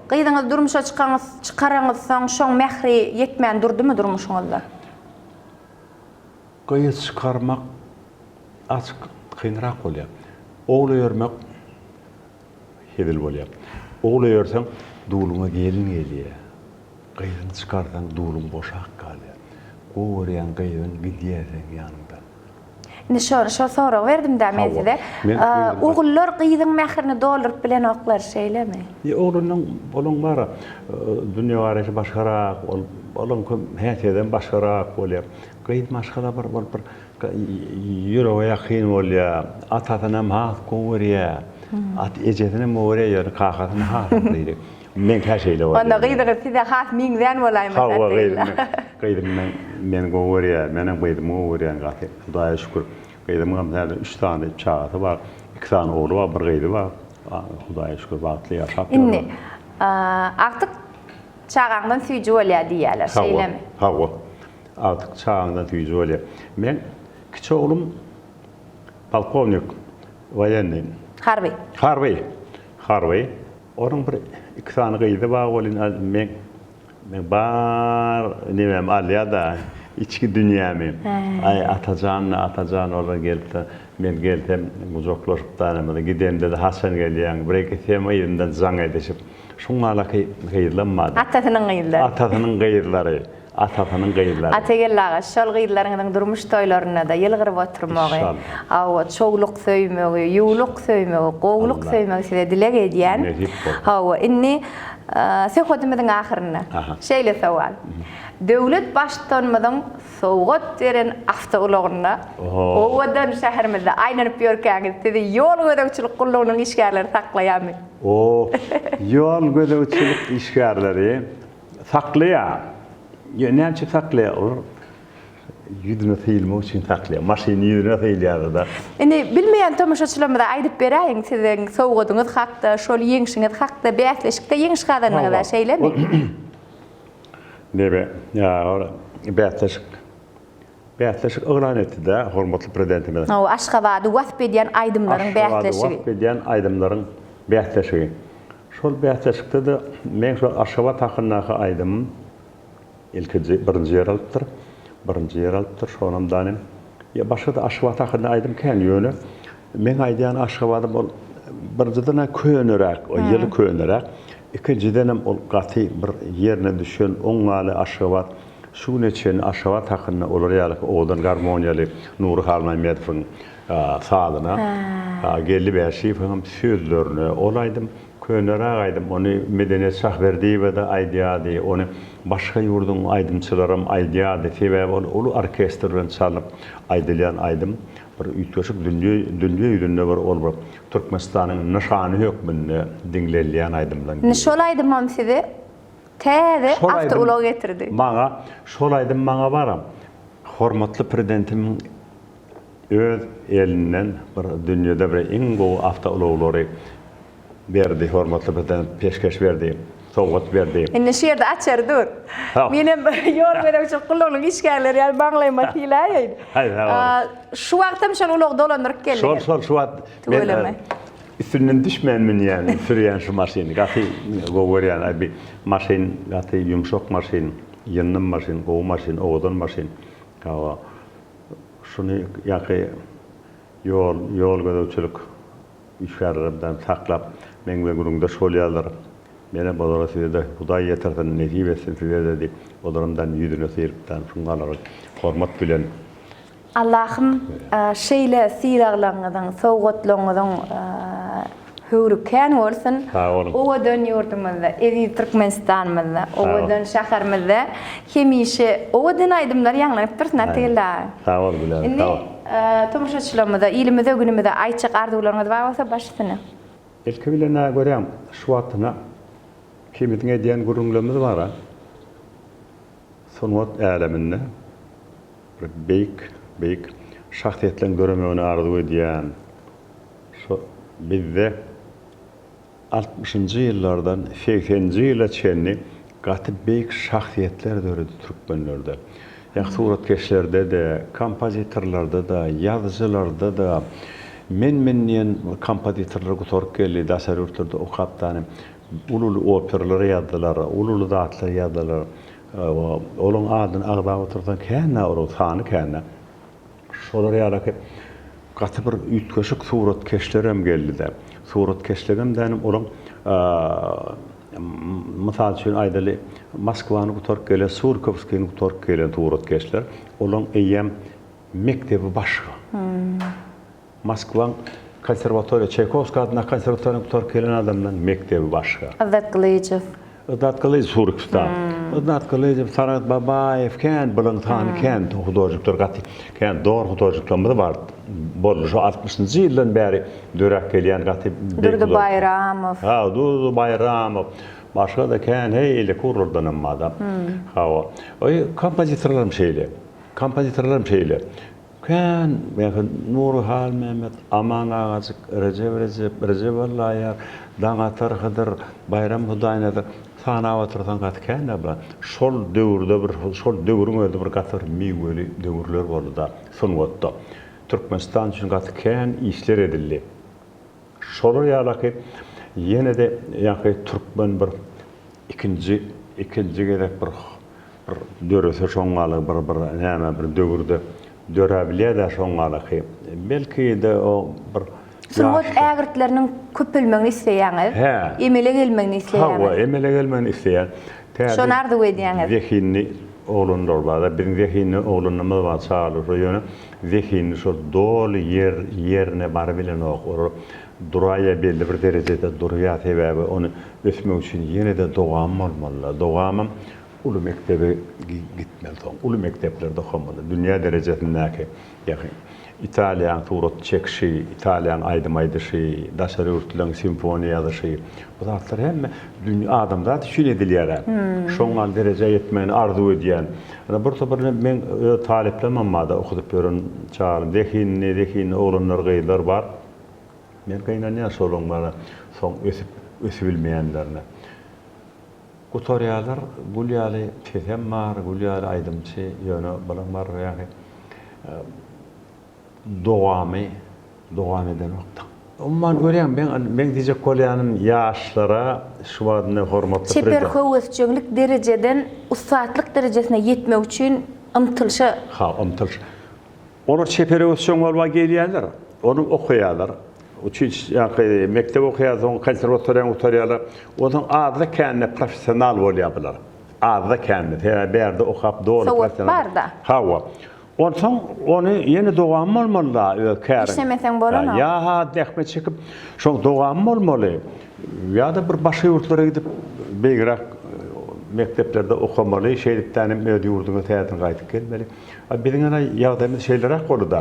Qıydyňyz durmuşa çykaraňyz soň şoň mehri ýetmän durdymy durmuşuňyzda? Qıydy çykarmak açyk kynrak bolýar. Ogla ýörmek hedil bolýar. Ogla ýörseň duluňa gelin gelýär. Qıydyny çykarsaň dulun boşak galýar. Gowerýän qıydyn gidýärseň ýanynda. Nişan sonra verdim de mezide. Oğullar gyzyň mährini doldurup bilen oklar şeylemi? Oğlunun var, dünya garaşy başgarak, olun her şeyden başgarak bolýar. Gyýd maşgala bir ýürege ýakyn bolýar, atatyna maht gowurýar, at ejetine morýar, kakatyna haýdyr. Men her şeyle var. Onda gyýdygy size has miňden bolaýmy. Gyýdym men gowurýar, meniň gyýdym gowurýar gaty. Hudaýa şükür. Gyýdym gamda 3 tane çagaty bar, 2 tane oğlu bar, bir gyýdy bar. Hudaýa şükür bagtly ýaşap. Inni artık çağandan süýji bolýar diýerler, şeylemi? Hawa. Artık çağandan süýji bolýar. Men kiçi oğlum polkovnik, военный. Harbiy. Onun bir 2 tane gyýdy bar bolyn men bar nimem alýa-da içki dünýämi. Ay atajan orada gelip de men geldim muzoklaşıp da gidemde de Hasan gelýän bir-iki tema ýerinden zaň edişip şuňala gyýylanmady. Atatynyň gyýylary. Ategellaga şol gyýylarynyň durmuş toýlaryna da ýylgyryp oturmagy, hawa çogluk söýmegi, ýuwluk söýmegi, gowluk söýmegi size dilek edýän. Hawa inni söhbetimiziň ahyryna şeýle sowal. Döwlet başlanmadan sowgat beren awtoulygyna owadan şäherimizde aýnanyp ýörkäňiz, sizi ýol gödäkçilik gullagynyň işgärleri saklaýarmy? Ýol gödäkçilik işgärleri saklaýar. Näçe saklaýar? Ýüdüne teýilmek üçin saklaýar. Maşyny ýüdüne teýilýär da. Indi bilmeýän tomaşaçylarymyza aýdyp beräýin, siziň sowgatyňyz hakda, şol ýeňişiňiz hakda, bäsleşikde ýeňiş gadanyňyz da şeýlemi? Nebe? Ya, bäsleşik ıglan etdi de, hormatly prezidentimiz. Aşgabady wasp edýän aýdymlaryň bäsleşigi. Wasp edýän aýdymlaryň bäsleşigi. Şol bäsleşikde de men şol Aşgabat hakynyňky aýdym birinji ýer alypdyr. Şonamdan başga da Aşgabat hakyny aýdym kän ýöne. Men aýdýan Aşgabady bol birjidena köňürek, o ýyly köňürek. İkinciden ol gaty bir ýerine düşen oňaly Aşgabat şu neçen Aşgabat hakyny olar ýaly odan garmoniýaly Nury Halmaýmedowyň salyna geldi bäşi hem sözlerini olaydym köňürek aýdym, ony Medeniýet Şahberdiýewe de aýdýady, ony başga ýurdun aýdymçylarym aýdýady, sebäbi ol orkestr bilen çalyp aýdylýan aýdym. Bir ütgeşik dünýe ýüzünde bir ol bir Türkmenistanyň nişany hökmünde diňlenýän aýdymdan. Şol aýdymam sizi täze awtoulyg getirdi. Şol aýdym maňa baram. Hormatly prezidentimiň öz elinden bir dünýede bir iň gowy awtoulyglary berdi, hormatly prezident peşkeş berdi. Sowgat berdi. Indi şeýerde açar dur. Menem ýol berýär gullagynyň işgärleri ýa baňlaýma diýilýär. Şu wagtym şol ulag dolandyryp geldi. Şol şu wagt üstünden düşmänmin ýani sürýän şu maşyny. Gaty gowurýan bir maşyn, gaty ýumşak maşyn, ýynyň maşyn, gowy maşyn, owadan maşyn. Şunu ýaky ýol gödäkçilik işgärlerinden saklap men we gurunda şol ýalar. Mene bolara sizde Hudaý ýeterden nesip etsin sizde dedi. Olaryndan ýüzüne siripden şuňalara hormat bilen. Allah'ım şeýle siraglaňyzyň, sowgatlaňyzyň hürükän bolsun. Owadan ýurdumyzda, Ezi Türkmenistanmyzda, owadan şähermizde hemişe owadan aýdymlar ýaňlanyp dursun atylar. Sağ bilen. Indi tomaşaçylarymyza, ilimizde günümizde aýçyk arzuwlaryňyz bar bolsa başysyny. Elke bilen görýän şu wagtyna kimiň edýän gurulmalarymyz bar. Sonwat äleminde bir beýik şahsiýetleň göremegini arzu edýän. Şu bizde 60-njy ýyllardan 80-nji ýyla çenli gaty beýik şahsiýetler döredi türkmenlerde. Ýa suratkeşlerde de, kompozitorlarda da, ýazgylarda da men kompozitorlar gotorup geldi, daşarurturda okapdan ululu operalary ýazdylar, ululu zatlar ýazdylar. Olun adyny agda oturdan känä orotany känä. Şolar ýaly gaty bir ütgeşik suratkeşler hem geldi-de. Suratkeşlerimden olun misal üçin aýdaly Moskwany gotorup gelen, Surkovskiýny gotorup gelen suratkeşler, olun eýem mektebi başga. Moskvan konservatoriya, Çaykovski adına konservatoriya tutar gelen adamdan mektebi başka. Azat Kılıçev. Idat Kılıç Turkistan. Idat Kılıç Sarat Babayev ken bilen tany ken hudojuklar gatı. Ken doğru hudojuklarımız var. Bollu şu 60-njy ýyldan bäri dörek gelýän gatı. Durdu Bayramov. Ha, Durdu Bayramov. Başga da ken heýle kuruldan adam. Ha, o kompozitorlarym şeýle. Kompozitorlarym şeýle. Ken Nurhal Mehmet, Aman Ağacık, Recep Allayar, Dağatar Hıdır, Bayram Hudaýnadyr, sana otursan gatken de bilen şol döwürde bir şol döwürüň öýde bir gatar miweli döwürler boldy da sonwatda Türkmenistan üçin gatken işler edildi. Şol ýalaky ýene de ýa-da türkmen bir ikinji gerek bir dörese şoňaly bir näme bir döwürde dörebilýär de şoňaly. Belki de o bir Sungut ägirtleriniň köpelmegini isleýäňiz. Emele gelmegini isleýäňiz. Ha, emele gelmegini isleýär. Şonu ardy edýäňiz. Zehinni oğlunlar var. Bir zehinni oğlunumuz var çağırır. Yani zehinni şu dolu yerine barabilen o duraya belli bir derecede duraya sebebi onu ösmek için yine de doğam olmalı. Doğamım ulu mektebe gitmeli. Ulu mekteplerde olmalı. Dünya derecesindeki yakın. İtalyan Turot Çekşi, İtalyan Aydım Aydışı, Daşarı Urtulan Simfoniyadışı. Bu zatlar hem dünya adamda düşün edilýär. Şoňal derece yetmeni arzu edýän. Burda bir men taleplememada okudup görün çağırın. Dehin oğlanlar gaýlar bar. Men gaýnanýa şolonlara soň ösüp bilmeýänlerine. Gutoriýalar gulýaly Fethem bar, gulýaly Aydymçy, ýöne bilen bar ýa-ni Doğam eden nokta. Umman görýän ben diýjek bolýanym ýaşlara şu wadyny hormatly Çeper höwüsçilik derejeden ustatlyk derejesine ýetmek üçin ymtylşy. Ha, ymtylşy. Onu çeper höwüsçiň bolma gelýänler, onu okuýarlar. Üçin mektep okuýarlar, konservatoriýa okuýarlar. Onun ady kendine professional bolýarlar. Ady kendine berde okap doğru professional. Ha. Onu yeni doğam olmalı kârin. İşlemesen bolan o. Ya ha dehme çekip şoň doğam olmalı. Ya da bir başka yurtlara gidip beýrak mekteplerde okamaly, şeýdikden öýde ýurduňa täýätin gaýtyp gelmeli. Biziň ana ýagdaýymyz şeýlerak boldy.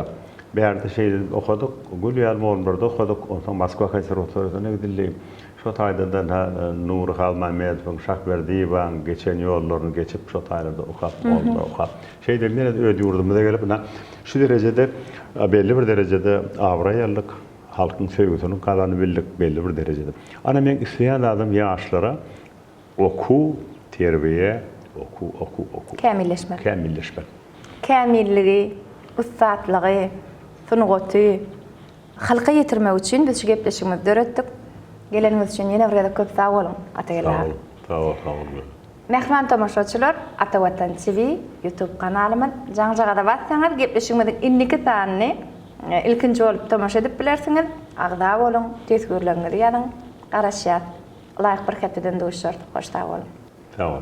Berde şeýle okadyk, Gülýal Moğollarda okadyk, ondan Moskva konservatoriýasyna gidildi. Şu taýdan Nurhal Mehmetov, Şahberdiýew geçen ýollaryny geçip şu taýlarda okap. Şeýdikden öýde ýurdumyza gelip şu derecede belli bir derecede awraýarlyk, halkyň söýgüsini kazanyp bildik belli bir derecede. Ana men isleýän adam ýaşlara oku, terbiýe, oku. Kämilleşmek. Kämilligi, ustatlygy, sungaty halka ýetirmek üçin biz şu gepleşigimizi döretdik. Gelenimiz üçin ýene bir köp sag bolun. Atageler. Sağ ol. Mehman tomaşaçylar, Ata Watan TV YouTube kanalymyň jaňjagada bassaňyz gepleşigimiziň indiki sanyny ilkinji bolup tomaşa edip bilersiňiz. Agda bolun, tez görüleňizi ýazyň. Garaşýar. Laýyk bir ketden duşar. Hoş sag bolun. Sağ ol.